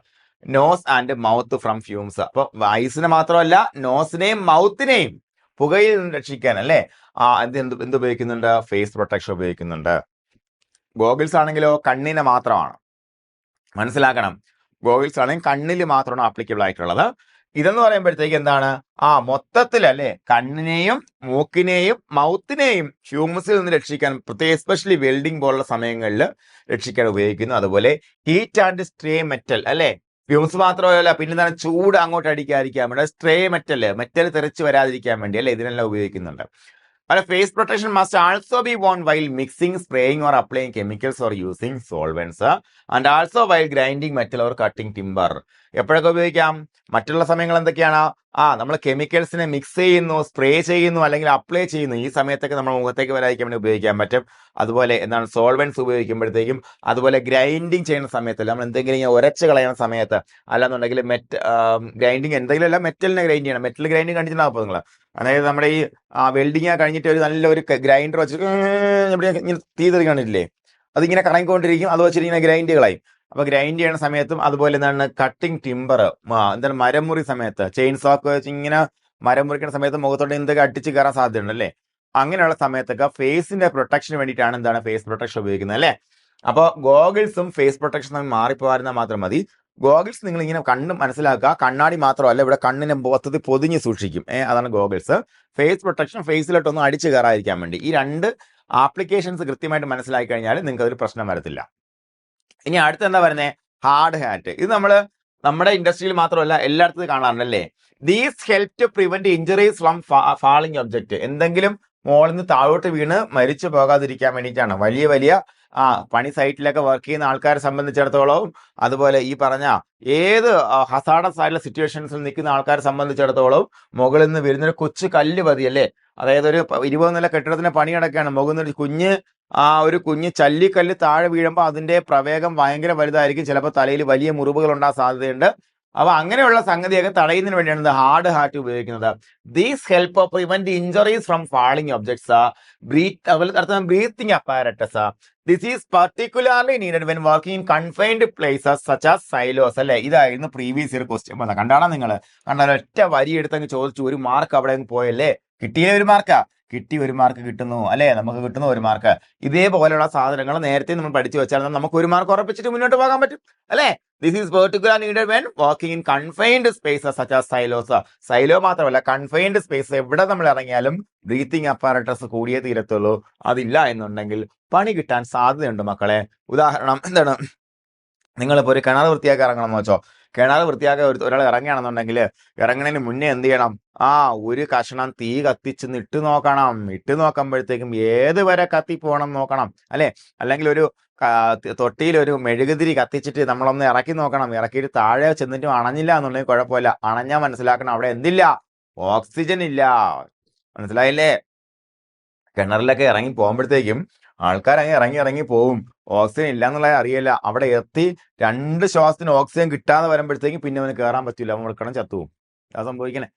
nose and mouth from fumes. അപ്പൊ ഐസിനെ മാത്രമല്ല നോസിനെയും മൗത്തിനെയും പുകയിൽ നിന്ന് രക്ഷിക്കാൻ, അല്ലെ? എന്ത് ഉപയോഗിക്കുന്നുണ്ട്? ഫേസ് പ്രൊട്ടക്ഷൻ ഉപയോഗിക്കുന്നുണ്ട്. ഗോഗിൾസ് ആണെങ്കിലോ കണ്ണിനെ മാത്രമാണ്, മനസ്സിലാക്കണം. ഗോഗിൾസ് ആണെങ്കിൽ കണ്ണിൽ മാത്രമാണ് ആപ്ലിക്കബിൾ ആയിട്ടുള്ളത്. ഇതെന്ന് പറയുമ്പോഴത്തേക്ക് എന്താണ്? മൊത്തത്തിൽ, അല്ലെ, കണ്ണിനെയും മൂക്കിനെയും മൗത്തിനെയും ഹ്യൂമസിൽ നിന്ന് രക്ഷിക്കാൻ, പ്രത്യേകം എസ്പെഷ്യലി വെൽഡിംഗ് പോലുള്ള സമയങ്ങളിൽ രക്ഷിക്കാൻ ഉപയോഗിക്കുന്നു. അതുപോലെ ഹീറ്റ് ആൻഡ് സ്ട്രേ മെറ്റൽ, അല്ലെ? ഫ്യൂംസ് മാത്രമല്ല, പിന്നെ എന്താണ്? ചൂട് അങ്ങോട്ട് അടിക്കാതിരിക്കാൻ വേണ്ടി സ്ട്രേ മെറ്റൽ തെറിച്ച് വരാതിരിക്കാൻ വേണ്ടി, അല്ലെ, ഇതിനെല്ലാം ഉപയോഗിക്കുന്നുണ്ട്. അല്ല, face protection must also be worn while mixing, spraying or applying chemicals or using solvents and also while grinding metal or cutting timber. എപ്പോഴൊക്കെ ഉപയോഗിക്കാം? മറ്റുള്ള സമയങ്ങൾ എന്തൊക്കെയാണ്? നമ്മൾ കെമിക്കൽസിനെ മിക്സ് ചെയ്യുന്നു, സ്പ്രേ ചെയ്യുന്നു, അല്ലെങ്കിൽ അപ്ലൈ ചെയ്യുന്നു. ഈ സമയത്തൊക്കെ നമ്മൾ മുഖത്തേക്ക് വരാതിരിക്കാൻ വേണ്ടി ഉപയോഗിക്കാൻ പറ്റും. അതുപോലെ എന്താണ്? സോൾവെന്റ്സ് ഉപയോഗിക്കുമ്പോഴത്തേക്കും, അതുപോലെ ഗ്രൈൻഡിങ് ചെയ്യുന്ന സമയത്ത്, നമ്മൾ എന്തെങ്കിലും ഉരച്ച് കളയുന്ന സമയത്ത്, അല്ലാന്നുണ്ടെങ്കിൽ ഗ്രൈൻഡിങ് എന്തെങ്കിലും അല്ല, മെറ്റലിനെ ഗ്രൈൻഡ് ചെയ്യണം. മെറ്റൽ ഗ്രൈൻഡിങ് കണ്ടിട്ടുണ്ടാവും നിങ്ങൾ. അതായത് നമ്മുടെ ഈ വെൽഡിങ് കഴിഞ്ഞിട്ട് ഒരു നല്ലൊരു ഗ്രൈൻഡർ വെച്ചിട്ട് ഇങ്ങനെ തീ തെറിക്കാണില്ലേ, അതിങ്ങനെ കറങ്ങിക്കൊണ്ടിരിക്കും. അത് വെച്ചിട്ട് ഇങ്ങനെ ഗ്രൈൻഡ് കളയും. അപ്പൊ ഗ്രൈൻഡ് ചെയ്യുന്ന സമയത്തും, അതുപോലെ എന്താണ് കട്ടിങ് ടിമ്പർ, എന്താണ് മരം മുറി സമയത്ത്, ചെയിൻ സോക്ക് വെച്ച് ഇങ്ങനെ മരം മുറിക്കുന്ന സമയത്ത് മുഖത്തോട്ട് എന്തൊക്കെ അടിച്ച് കയറാൻ സാധ്യതയുണ്ട്, അല്ലേ? അങ്ങനെയുള്ള സമയത്തൊക്കെ ഫേസിന്റെ പ്രൊട്ടക്ഷന് വേണ്ടിയിട്ടാണ് എന്താണ് ഫേസ് പ്രൊട്ടക്ഷൻ ഉപയോഗിക്കുന്നത്, അല്ലേ? അപ്പോൾ ഗോഗിൾസും ഫേസ് പ്രൊട്ടക്ഷനും തമ്മിൽ മാറിപ്പോരുന്നാൽ മാത്രം മതി. ഗോഗിൾസ് നിങ്ങൾ ഇങ്ങനെ കണ്ണ് മനസ്സിലാക്കുക, കണ്ണാടി മാത്രമല്ല, ഇവിടെ കണ്ണിനെ മൊത്തത്തിൽ പൊതിഞ്ഞ് സൂക്ഷിക്കും. അതാണ് ഗോഗിൾസ്. ഫേസ് പ്രൊട്ടക്ഷൻ ഫേസിലോട്ടൊന്നും അടിച്ചു കയറാതിരിക്കാൻ വേണ്ടി. ഈ രണ്ട് ആപ്ലിക്കേഷൻസ് കൃത്യമായിട്ട് മനസ്സിലാക്കി കഴിഞ്ഞാൽ നിങ്ങൾക്ക് അതൊരു പ്രശ്നം വരത്തില്ല. ഇനി അടുത്ത് എന്താ പറയുന്നത്? Hard hat. ഇത് നമ്മുടെ ഇൻഡസ്ട്രിയിൽ മാത്രമല്ല എല്ലായിടത്തും കാണാറുണ്ടല്ലേ. These help to prevent injuries from falling object. എന്തെങ്കിലും മോളിൽ നിന്ന് താഴോട്ട് വീണ് മരിച്ചു പോകാതിരിക്കാൻ വേണ്ടിയിട്ടാണ്. വലിയ പണി സൈറ്റിലൊക്കെ വർക്ക് ചെയ്യുന്ന ആൾക്കാരെ സംബന്ധിച്ചിടത്തോളം, അതുപോലെ ഈ പറഞ്ഞ ഏത് ഹസാഡസ് ആയിട്ടുള്ള സിറ്റുവേഷൻസിൽ നിൽക്കുന്ന ആൾക്കാരെ സംബന്ധിച്ചിടത്തോളം മുകളിൽ നിന്ന് വരുന്നൊരു കൊച്ചു കല്ല് മതിയല്ലേ. അതായത് ഒരു 20 നില കെട്ടിടത്തിന് പണി നടക്കുകയാണ്, മുകളിൽ നിന്ന് ഒരു കുഞ്ഞ് ചല്ലിക്കല്ല് താഴെ വീഴുമ്പോൾ അതിന്റെ പ്രവേഗം ഭയങ്കര വലുതായിരിക്കും. ചിലപ്പോൾ തലയിൽ വലിയ മുറിവുകൾ ഉണ്ടാകാൻ സാധ്യതയുണ്ട്. അപ്പൊ അങ്ങനെയുള്ള സംഗതിയൊക്കെ തടയുന്നതിന് വേണ്ടിയാണ് ഹാർഡ് ഹാറ്റ് ഉപയോഗിക്കുന്നത്. These help prevent injuries from falling objects, breathing apparatus. This is particularly needed when working in confined places such as xylose, അല്ലെ? ഇതായിരുന്നു പ്രീവിയസ് ഇയർ ക്വസ്റ്റ്യൻ. കണ്ടാണോ നിങ്ങൾ? കണ്ടാൽ ഒറ്റ വരി എടുത്തങ്ങ് ചോദിച്ചു, ഒരു മാർക്ക് അവിടെ പോയല്ലേ? കിട്ടിയ ഒരു മാർക്കാ, കിട്ടി ഒരു മാർക്ക് കിട്ടുന്നു, അല്ലെ? നമുക്ക് കിട്ടുന്നു ഒരു മാർക്ക്. ഇതേപോലെയുള്ള സാധനങ്ങൾ നേരത്തെ നമ്മൾ പഠിച്ചു വെച്ചാൽ നമുക്ക് ഒരു മാർക്ക് ഉറപ്പിച്ചിട്ട് മുന്നോട്ട് പോകാൻ പറ്റും, അല്ലെ? This is particular needed when working in confined spaces such as xylose. Silo മാത്രമല്ല, കൺഫൈൻഡ് സ്പേസ് എവിടെ നമ്മൾ ഇറങ്ങിയാലും ബ്രീത്തിങ് അപ്പാരറ്റസ് കൂടിയേ തീരത്തുള്ളൂ. അതില്ല എന്നുണ്ടെങ്കിൽ പണി കിട്ടാൻ സാധ്യതയുണ്ട് മക്കളെ. ഉദാഹരണം എന്താണ്? നിങ്ങളിപ്പോൾ ഒരു കിണർ വൃത്തിയാക്കി ഇറങ്ങണം എന്ന് വെച്ചോ. കിണർ വൃത്തിയാക്കി ഒരാൾ ഇറങ്ങുകയാണെന്നുണ്ടെങ്കിൽ ഇറങ്ങുന്നതിന് മുന്നേ എന്ത് ചെയ്യണം? ഒരു കഷണം തീ കത്തിച്ച് ഇട്ട് നോക്കണം. ഇട്ട് നോക്കുമ്പോഴത്തേക്കും ഏത് വരെ കത്തിപ്പോണം നോക്കണം, അല്ലെ? അല്ലെങ്കിൽ ഒരു തൊട്ടിയിൽ ഒരു മെഴുകുതിരി കത്തിച്ചിട്ട് നമ്മളൊന്ന് ഇറക്കി നോക്കണം. ഇറക്കിയിട്ട് താഴെ ചെന്നിട്ടും അണഞ്ഞില്ല എന്നുണ്ടെങ്കിൽ കുഴപ്പമില്ല. അണഞ്ഞാൽ മനസ്സിലാക്കണം അവിടെ എന്തില്ല? ഓക്സിജൻ ഇല്ല. മനസ്സിലായില്ലേ? കിണറിലൊക്കെ ഇറങ്ങി പോകുമ്പോഴത്തേക്കും ആൾക്കാർ ഇറങ്ങി പോവും. ഓക്സിജൻ ഇല്ല എന്നുള്ളത് അറിയില്ല. അവിടെ എത്തി 2 ശ്വാസത്തിന് ഓക്സിജൻ കിട്ടാതെ വരുമ്പോഴത്തേക്കും പിന്നെ അവന് കയറാൻ പറ്റില്ല, അവൻ കിടന്ന് ചത്തുവും. അത് സംഭവിക്കണേ.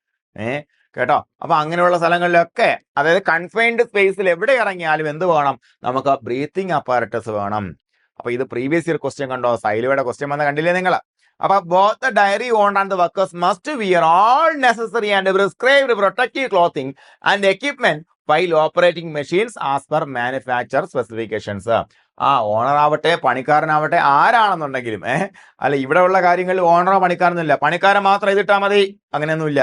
കേട്ടോ? അപ്പൊ അങ്ങനെയുള്ള സ്ഥലങ്ങളിലൊക്കെ, അതായത് കൺഫൈൻഡ് സ്പേസിൽ എവിടെ ഇറങ്ങിയാലും എന്ത് വേണം? നമുക്ക് ബ്രീത്തിങ് അപ്പാരറ്റസ് വേണം. അപ്പൊ ഇത് പ്രീവിയസ് ഇയർ ക്വസ്റ്റ്യൻ കണ്ടോ? സൈലോയുടെ ക്വസ്റ്റ്യൻ വന്ന കണ്ടില്ലേ നിങ്ങൾ? അപ്പൊ both the dairy owned and the workers must wear all necessary and prescribed protective clothing and equipment while operating machines as per manufacture specifications. Owner ആവട്ടെ പണിക്കാരനാവട്ടെ ആരാണെന്നുണ്ടെങ്കിലും അല്ല, ഇവിടെ ഉള്ള കാര്യങ്ങളിൽ ഓണറോ പണിക്കാരനൊന്നുമില്ല. പണിക്കാരൻ മാത്രം ഇതിട്ടാൽ മതി അങ്ങനെയൊന്നുമില്ല.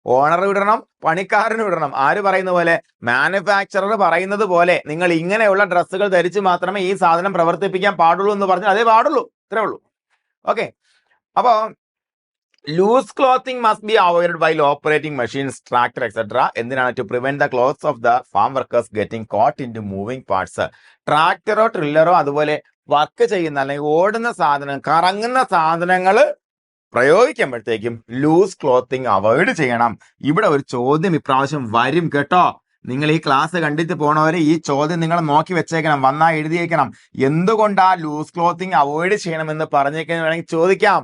ഓണർ വിടണം, പണിക്കാരന് വിടണം. ആര് പറയുന്ന പോലെ? മാനുഫാക്ചറർ പറയുന്നത് പോലെ നിങ്ങൾ ഇങ്ങനെയുള്ള ഡ്രസ്സുകൾ ധരിച്ച് മാത്രമേ ഈ സാധനം പ്രവർത്തിപ്പിക്കാൻ പാടുള്ളൂ എന്ന് പറഞ്ഞാൽ അതേ പാടുള്ളൂ. ഇത്രേ ഉള്ളൂ. ഓക്കെ. അപ്പോ loose clothing must be avoided while operating machines, tractor etcetera. എന്തിനാണ്? To prevent the clothes of the farm workers getting caught in to moving parts. ട്രാക്ടറോ ട്രില്ലറോ അതുപോലെ വർക്ക് ചെയ്യുന്ന അല്ലെങ്കിൽ ഓടുന്ന സാധനം, കറങ്ങുന്ന സാധനങ്ങൾ പ്രയോഗിക്കുമ്പോഴത്തേക്കും ലൂസ് ക്ലോത്തിങ് അവോയ്ഡ് ചെയ്യണം. ഇവിടെ ഒരു ചോദ്യം ഇപ്രാവശ്യം വരും കേട്ടോ. നിങ്ങൾ ഈ ക്ലാസ് കണ്ടിട്ട് പോണവരെ ഈ ചോദ്യം നിങ്ങൾ നോക്കി വെച്ചേക്കണം, വന്നാൽ എഴുതിയേക്കണം. എന്തുകൊണ്ടാ ലൂസ് ക്ലോത്തിങ് അവോയ്ഡ് ചെയ്യണമെന്ന് പറഞ്ഞേക്കാൻ വേണമെങ്കിൽ ചോദിക്കാം.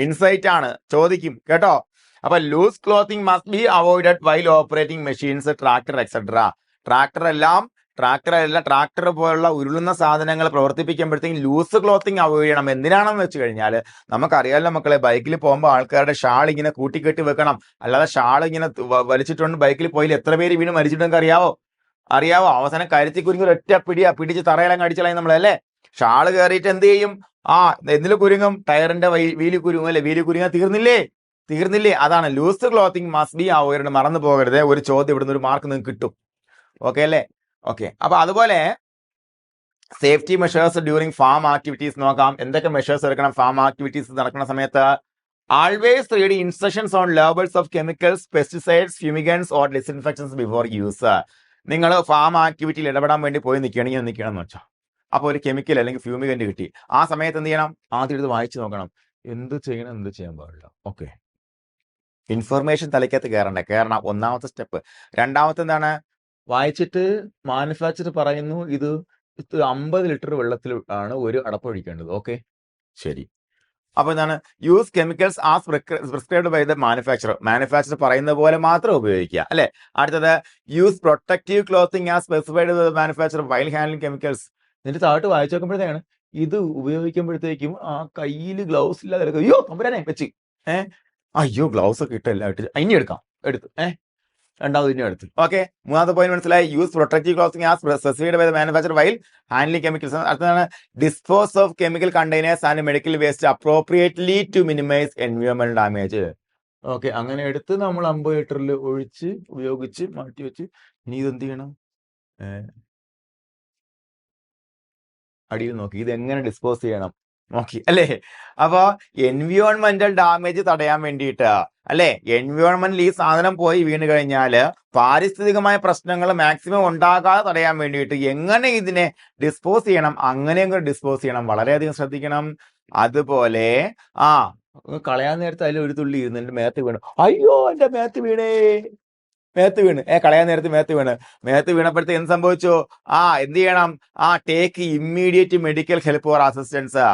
ഇൻസൈറ്റ് ആണ്, ചോദിക്കും കേട്ടോ. അപ്പൊ loose clothing must be avoided while operating machines, tractor etcetera. Tractor പോലുള്ള ഉരുളുന്ന സാധനങ്ങൾ പ്രവർത്തിപ്പിക്കുമ്പോഴത്തേക്കും ലൂസ് ക്ലോത്തിങ് അവോയ്ഡ് ചെയ്യണം. എന്തിനാണെന്ന് വെച്ച് കഴിഞ്ഞാൽ നമുക്കറിയാമല്ലോ മക്കളെ, ബൈക്കിൽ പോകുമ്പോൾ ആൾക്കാരുടെ ഷാൾ ഇങ്ങനെ കൂട്ടിക്കെട്ടി വെക്കണം. അല്ലാതെ ഷാൾ ഇങ്ങനെ വലിച്ചിട്ടുണ്ട് ബൈക്കിൽ പോയി എത്ര പേര് വീണ് മരിച്ചിട്ടുണ്ടെങ്കിൽ അറിയാവോ? അവസാനം കരുത്തി കുരുങ്ങി ഒറ്റ പിടിച്ച് തറയിലങ്ങ് അടിച്ചളയും നമ്മളല്ലേ. ഷാള് കയറിയിട്ട് എന്ത് ചെയ്യും? എന്തില് കുരുങ്ങും? ടയറിന്റെ വീലി കുരുങ്ങും അല്ലെ. വീലി കുരുങ്ങാൻ തീർന്നില്ലേ? അതാണ് loose clothing must be avoided. മറന്നു പോകരുത്. ഒരു ചോദ്യം ഇവിടുന്ന് ഒരു മാർക്ക് നിങ്ങൾക്ക് കിട്ടും. ഓക്കെ അല്ലേ? ഓക്കെ. അപ്പൊ അതുപോലെ safety measures during farm activities നോക്കാം. എന്തൊക്കെ മെഷേഴ്സ് എടുക്കണം ഫാം ആക്ടിവിറ്റീസ് നടക്കുന്ന സമയത്ത്? Always read instructions on labels of chemicals, pesticides, fumigants or disinfections before use. നിങ്ങൾ ഫാം ആക്ടിവിറ്റിയിൽ ഇടപെടാൻ വേണ്ടി പോയി നിൽക്കണമെന്ന് വെച്ചോ. അപ്പോൾ ഒരു കെമിക്കൽ അല്ലെങ്കിൽ ഫ്യൂമിഗന്റ് കിട്ടി. ആ സമയത്ത് എന്ത് ചെയ്യണം? ആദ്യം ഇത് വായിച്ചു നോക്കണം. എന്ത് ചെയ്യണം, എന്ത് ചെയ്യാൻ പാടില്ല. ഓക്കെ. ഇൻഫർമേഷൻ തലയ്ക്കകത്ത് കയറണം. ഒന്നാമത്തെ സ്റ്റെപ്പ്. രണ്ടാമത്തെ എന്താണ്? വായിച്ചിട്ട് മാനുഫാക്ചർ പറയുന്നു ഇത് 50 ലിറ്റർ വെള്ളത്തിൽ ആണ് ഒരു അടപ്പൊഴിക്കേണ്ടത്. ഓക്കെ, ശരി. അപ്പൊ എന്താണ്? Use chemicals as prescribed by the manufacture പറയുന്ന പോലെ മാത്രം ഉപയോഗിക്കുക അല്ലെ. അടുത്തത് use protective clothing as specified by the manufacture while handling chemicals. എന്നിട്ട് താഴോട്ട് വായിച്ചു നോക്കുമ്പോഴത്തേക്കാണ് ഇത് ഉപയോഗിക്കുമ്പോഴത്തേക്കും ആ കയ്യിൽ ഗ്ലൗസ് ഇല്ലാതെ അയ്യോ തമ്പുരാനെ വെച്ച് അയ്യോ ഗ്ലൗസ് ഒക്കെ ഇട്ടല്ല ഇനി എടുത്തു രണ്ടാമത് ഇനി എടുത്തു. ഓക്കെ, മൂന്നാമത്തെ പോയിന്റ് മനസ്സിലായി. Use protective clothing as specified by the manufacture while handling chemicals. അടുത്തതാണ് dispose of chemical containers and medical waste appropriately to minimise എൻവയോൺമെന്റൽ ഡാമേജ്. ഓക്കെ, അങ്ങനെ എടുത്ത് നമ്മൾ 50 ലിറ്ററിൽ ഒഴിച്ച് ഉപയോഗിച്ച് മാറ്റി വെച്ച് ഇനി ഇതെന്ത് ചെയ്യണം? അടിയിൽ നോക്കി ഇതെങ്ങനെ ഡിസ്പോസ് ചെയ്യണം നോക്കി അല്ലേ. അപ്പൊ എൻവിയോൺമെന്റൽ ഡാമേജ് തടയാൻ വേണ്ടിയിട്ട് അല്ലെ, എൻവിയോൺമെന്റിൽ ഈ സാധനം പോയി വീണ് കഴിഞ്ഞാൽ പാരിസ്ഥിതികമായ പ്രശ്നങ്ങൾ മാക്സിമം ഉണ്ടാകാതെ തടയാൻ വേണ്ടിയിട്ട് എങ്ങനെ ഇതിനെ ഡിസ്പോസ് ചെയ്യണം, അങ്ങനെ ഡിസ്പോസ് ചെയ്യണം. വളരെയധികം ശ്രദ്ധിക്കണം. അതുപോലെ കളയാൻ നേരത്തെ അതിൽ ഒരു തുള്ളി ഇരുന്ന് എന്റെ മേത്ത് വീണു, അയ്യോ എന്റെ മേത്ത് വീണ് കളയാൻ നേരത്ത് മേത്ത് വീണപ്പോഴത്തെ എന്ത് സംഭവിച്ചു? എന്ത് ചെയ്യണം? Take immediate medical help or assistance.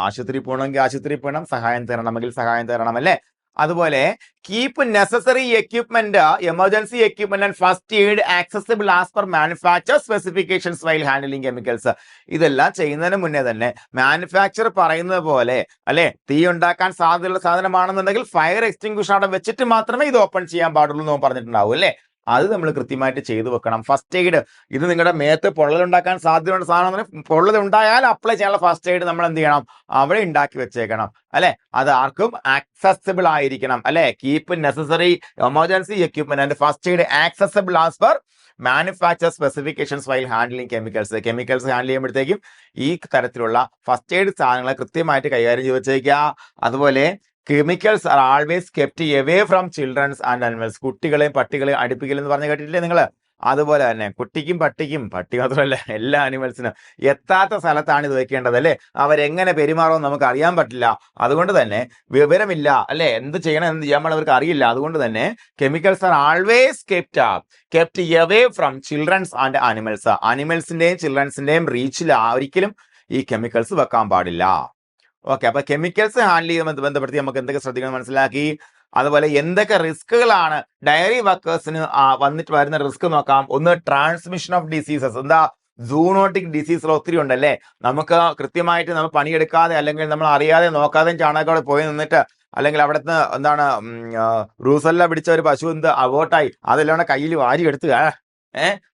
ആശുപത്രി പോകണമെങ്കിൽ ആശുപത്രി പോകണം, സഹായം തരണമെങ്കിൽ സഹായം തരണം അല്ലേ. അതുപോലെ keep necessary equipment, emergency equipment and first aid accessible as per manufacture specifications while handling chemicals. ഇതെല്ലാം ചെയ്യുന്നതിന് മുന്നേ തന്നെ മാനുഫാക്ചർ പറയുന്നത് പോലെ അല്ലെ, തീ ഉണ്ടാക്കാൻ സാധ്യതയുള്ള സാധനമാണെന്നുണ്ടെങ്കിൽ ഫയർ എക്സ്റ്റിംഗ്വിഷർ അവിടെ വെച്ചിട്ട് മാത്രമേ ഇത് ഓപ്പൺ ചെയ്യാൻ പാടുള്ളൂ എന്ന് പറഞ്ഞിട്ടുണ്ടാവും അല്ലേ. അത് നമ്മൾ കൃത്യമായിട്ട് ചെയ്തു വെക്കണം. ഫസ്റ്റ് എയ്ഡ്, ഇത് നിങ്ങളുടെ മേത്ത് പൊള്ളലുണ്ടാക്കാൻ സാധ്യതയുള്ള സാധനം, പൊള്ളലുണ്ടായാൽ അപ്ലൈ ചെയ്യാനുള്ള ഫസ്റ്റ് എയ്ഡ് നമ്മൾ എന്ത് ചെയ്യണം? അവിടെ ഉണ്ടാക്കി വെച്ചേക്കണം അല്ലെ. അത് ആർക്കും ആക്സസിബിൾ ആയിരിക്കണം അല്ലെ. Keep necessary emergency equipment and first aid accessible as per manufacture specifications while handling chemicals. Chemicals handle ചെയ്യുമ്പോഴത്തേക്കും ഈ തരത്തിലുള്ള ഫസ്റ്റ് എയ്ഡ് സാധനങ്ങളെ കൃത്യമായിട്ട് കൈകാര്യം ചെയ്ത് വെച്ചേക്കുക. അതുപോലെ chemicals are always kept away from childrens and animals. കുട്ടികളെയും പട്ടികളെയും അടുപ്പിക്കലെന്ന് പറഞ്ഞ് കേട്ടിട്ടില്ലേ നിങ്ങൾ? അതുപോലെ തന്നെ കുട്ടിക്കും പട്ടി മാത്രമല്ല എല്ലാ അനിമൽസിനും എത്താത്ത സ്ഥലത്താണ് ഇത് വെക്കേണ്ടത് അല്ലെ. അവരെങ്ങനെ പെരുമാറുമെന്ന് നമുക്ക് അറിയാൻ പറ്റില്ല. അതുകൊണ്ട് തന്നെ വിവരമില്ല അല്ലെ, എന്ത് ചെയ്യണം എന്ത് ചെയ്യാൻ അവർക്ക് അറിയില്ല. അതുകൊണ്ട് തന്നെ chemicals are always kept away from childrens and animals. അനിമൽസിന്റെയും ചിൽഡ്രൻസിന്റെയും റീച്ചിൽ ഒരിക്കലും ഈ കെമിക്കൽസ് വെക്കാൻ പാടില്ല. ഓക്കെ, അപ്പൊ കെമിക്കൽസ് ഹാൻഡിൽ ചെയ്യുമ്പോൾ ബന്ധപ്പെടുത്തി നമുക്ക് എന്തൊക്കെ ശ്രദ്ധിക്കണം മനസ്സിലാക്കി. അതുപോലെ എന്തൊക്കെ റിസ്കുകളാണ് ഡയറി വർക്കേഴ്സിന് വന്നിട്ട് വരുന്ന റിസ്ക് നോക്കാം. ഒന്ന്, ട്രാൻസ്മിഷൻ ഓഫ് ഡിസീസസ്. എന്താ? സൂണോട്ടിക് ഡിസീസുകൾ ഒത്തിരി ഉണ്ടല്ലേ. നമുക്ക് കൃത്യമായിട്ട് നമ്മൾ പണിയെടുക്കാതെ അല്ലെങ്കിൽ നമ്മൾ അറിയാതെ നോക്കാതെ ചാണകത്തോടെ പോയി നിന്നിട്ട് അല്ലെങ്കിൽ അവിടുന്ന് എന്താണ് ബ്രൂസല്ല പിടിച്ച ഒരു പശു എന്ത് അവോട്ടായി അതെല്ലാം കയ്യിൽ വാരി എടുത്തുക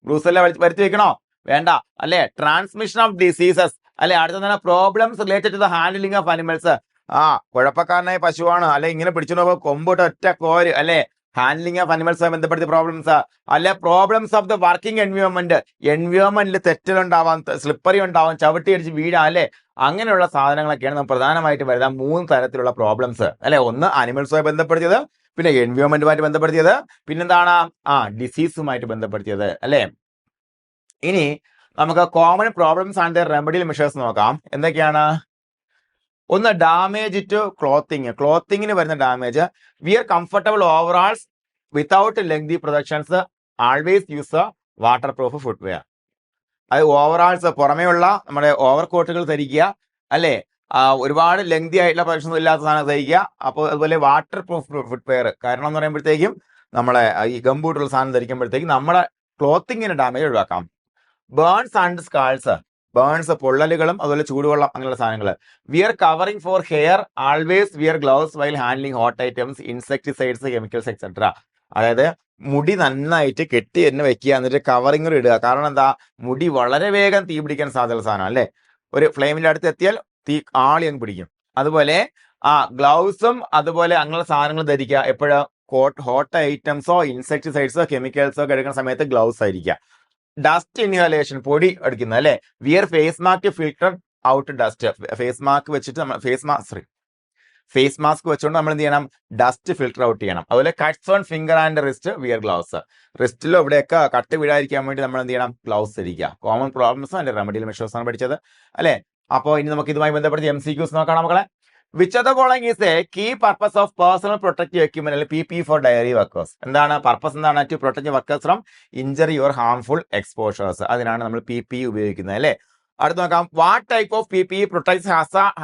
ബ്രൂസല്ല വരുത്തി വെക്കണോ? വേണ്ട അല്ലെ. ട്രാൻസ്മിഷൻ ഓഫ് ഡിസീസസ് അല്ലെ. അടുത്ത problems related to the handling of animals. കുഴപ്പക്കാരനായ പശുവാണ്, അല്ലെ ഇങ്ങനെ പിടിച്ചു കൊമ്പോട്ട് ഒറ്റ കോര്, അല്ലെ ഹാൻഡ്ലിംഗ് ഓഫ് അനിമൽസുമായി ബന്ധപ്പെടുത്തിയ പ്രോബ്ലംസ്, അല്ലെ പ്രോബ്ലംസ് ഓഫ് ദ വർക്കിംഗ് എൻവയോൺമെന്റിൽ തെറ്റലുണ്ടാവാം, സ്ലിപ്പറി ഉണ്ടാവാം, ചവിട്ടി അടിച്ച് വീഴാം, അല്ലെ അങ്ങനെയുള്ള സാധനങ്ങളൊക്കെയാണ് നമ്മൾ പ്രധാനമായിട്ട് വരുന്ന 3 തരത്തിലുള്ള പ്രോബ്ലംസ്, അല്ലെ ഒന്ന് അനിമൽസുമായി ബന്ധപ്പെടുത്തിയത്, പിന്നെ എൻവയോൺമെന്റുമായിട്ട് ബന്ധപ്പെടുത്തിയത്, പിന്നെന്താണ് ഡിസീസുമായിട്ട് ബന്ധപ്പെടുത്തിയത്, അല്ലെ. ഇനി നമുക്ക് common problems and remedial measures നോക്കാം. എന്തൊക്കെയാണ്? ഒന്ന് ഡാമേജ് ടു ക്ലോത്തിങ്ങിന് വരുന്ന damage. Wear comfortable overalls without lengthy protections, always use water proof footwear. അത് ഓവറാൾസ് പുറമേയുള്ള നമ്മുടെ ഓവർ കോട്ടുകൾ ധരിക്കുക, അല്ലെ ഒരുപാട് ലെങ്തി ആയിട്ടുള്ള പ്രൊട്ടക്ഷൻ ഇല്ലാത്ത സാധനം ധരിക്കുക. അപ്പോൾ അതുപോലെ വാട്ടർ പ്രൂഫ് ഫുട്വെയർ, കാരണം എന്ന് പറയുമ്പോഴത്തേക്കും നമ്മളെ ഈ ഗംബൂട്ടുള്ള സാധനം ധരിക്കുമ്പോഴത്തേക്കും നമ്മുടെ ക്ലോത്തിങ്ങിന് ഡാമേജ് ഒഴിവാക്കാം. ബേൺസ് ആൻഡ് സ്കാൾസ്, പൊള്ളലുകളും അതുപോലെ ചൂടുവെള്ളം അങ്ങനെയുള്ള സാധനങ്ങൾ. Wear covering for hair, always wear gloves while handling hot items, insecticides, chemicals etcetera. അതായത് മുടി നന്നായിട്ട് കെട്ടി തന്നെ വെക്കുക, എന്നിട്ട് കവറിംഗ് ഇടുക. കാരണം എന്താ, മുടി വളരെ വേഗം തീ പിടിക്കാൻ സാധ്യതയുള്ള സാധനം, അല്ലെ. ഒരു ഫ്ലെയിമിന്റെ അടുത്ത് എത്തിയാൽ തീ ആളി അങ്ങ് പിടിക്കും. അതുപോലെ ഗ്ലൗസും അതുപോലെ അങ്ങനെയുള്ള സാധനങ്ങൾ ധരിക്കുക. എപ്പോഴും ഹോട്ട് ഐറ്റംസോ ഇൻസെക്ടിസൈഡ്സോ കെമിക്കൽസോ കഴുകുന്ന സമയത്ത് ഗ്ലൗസ് ആയിരിക്കുക. ഡസ്റ്റ് ഇൻഹലേഷൻ, പൊടി അടിക്കുന്നത്, അല്ലെ. Wear face mask filter out dust, face mask വെച്ചിട്ട് നമ്മൾ ഫേസ് മാസ്ക് വെച്ചുകൊണ്ട് നമ്മൾ എന്ത് ചെയ്യണം, ഡസ്റ്റ് ഫിൽട്ടർ ഔട്ട് ചെയ്യണം. അതുപോലെ cuts on finger and wrist, wear gloves. റിസ്റ്റിലോ ഇവിടെയൊക്കെ കട്ട് വീഴാതിരിക്കാൻ വേണ്ടി നമ്മൾ എന്ത് ചെയ്യണം, ഗ്ലൗസ് ധരിക്കുക. Common problems and remedial measures ആണ് പഠിച്ചത്, അല്ലെ. അപ്പോൾ ഇനി നമുക്ക് ഇതുമായി ബന്ധപ്പെടുത്തി MCQs നോക്കാം മക്കളെ. Which of the following is a key purpose of personal protective equipment, അല്ലെങ്കിൽ PP ഫോർ ഡയറി വർക്കേഴ്സ്. എന്താണ് പർപ്പസ്? എന്താണ്? To protect workers from injury or harmful exposures. അതിനാണ് നമ്മൾ PP ഉപയോഗിക്കുന്നത്, അല്ലെ. അടുത്ത് നോക്കാം. What type of PPE protects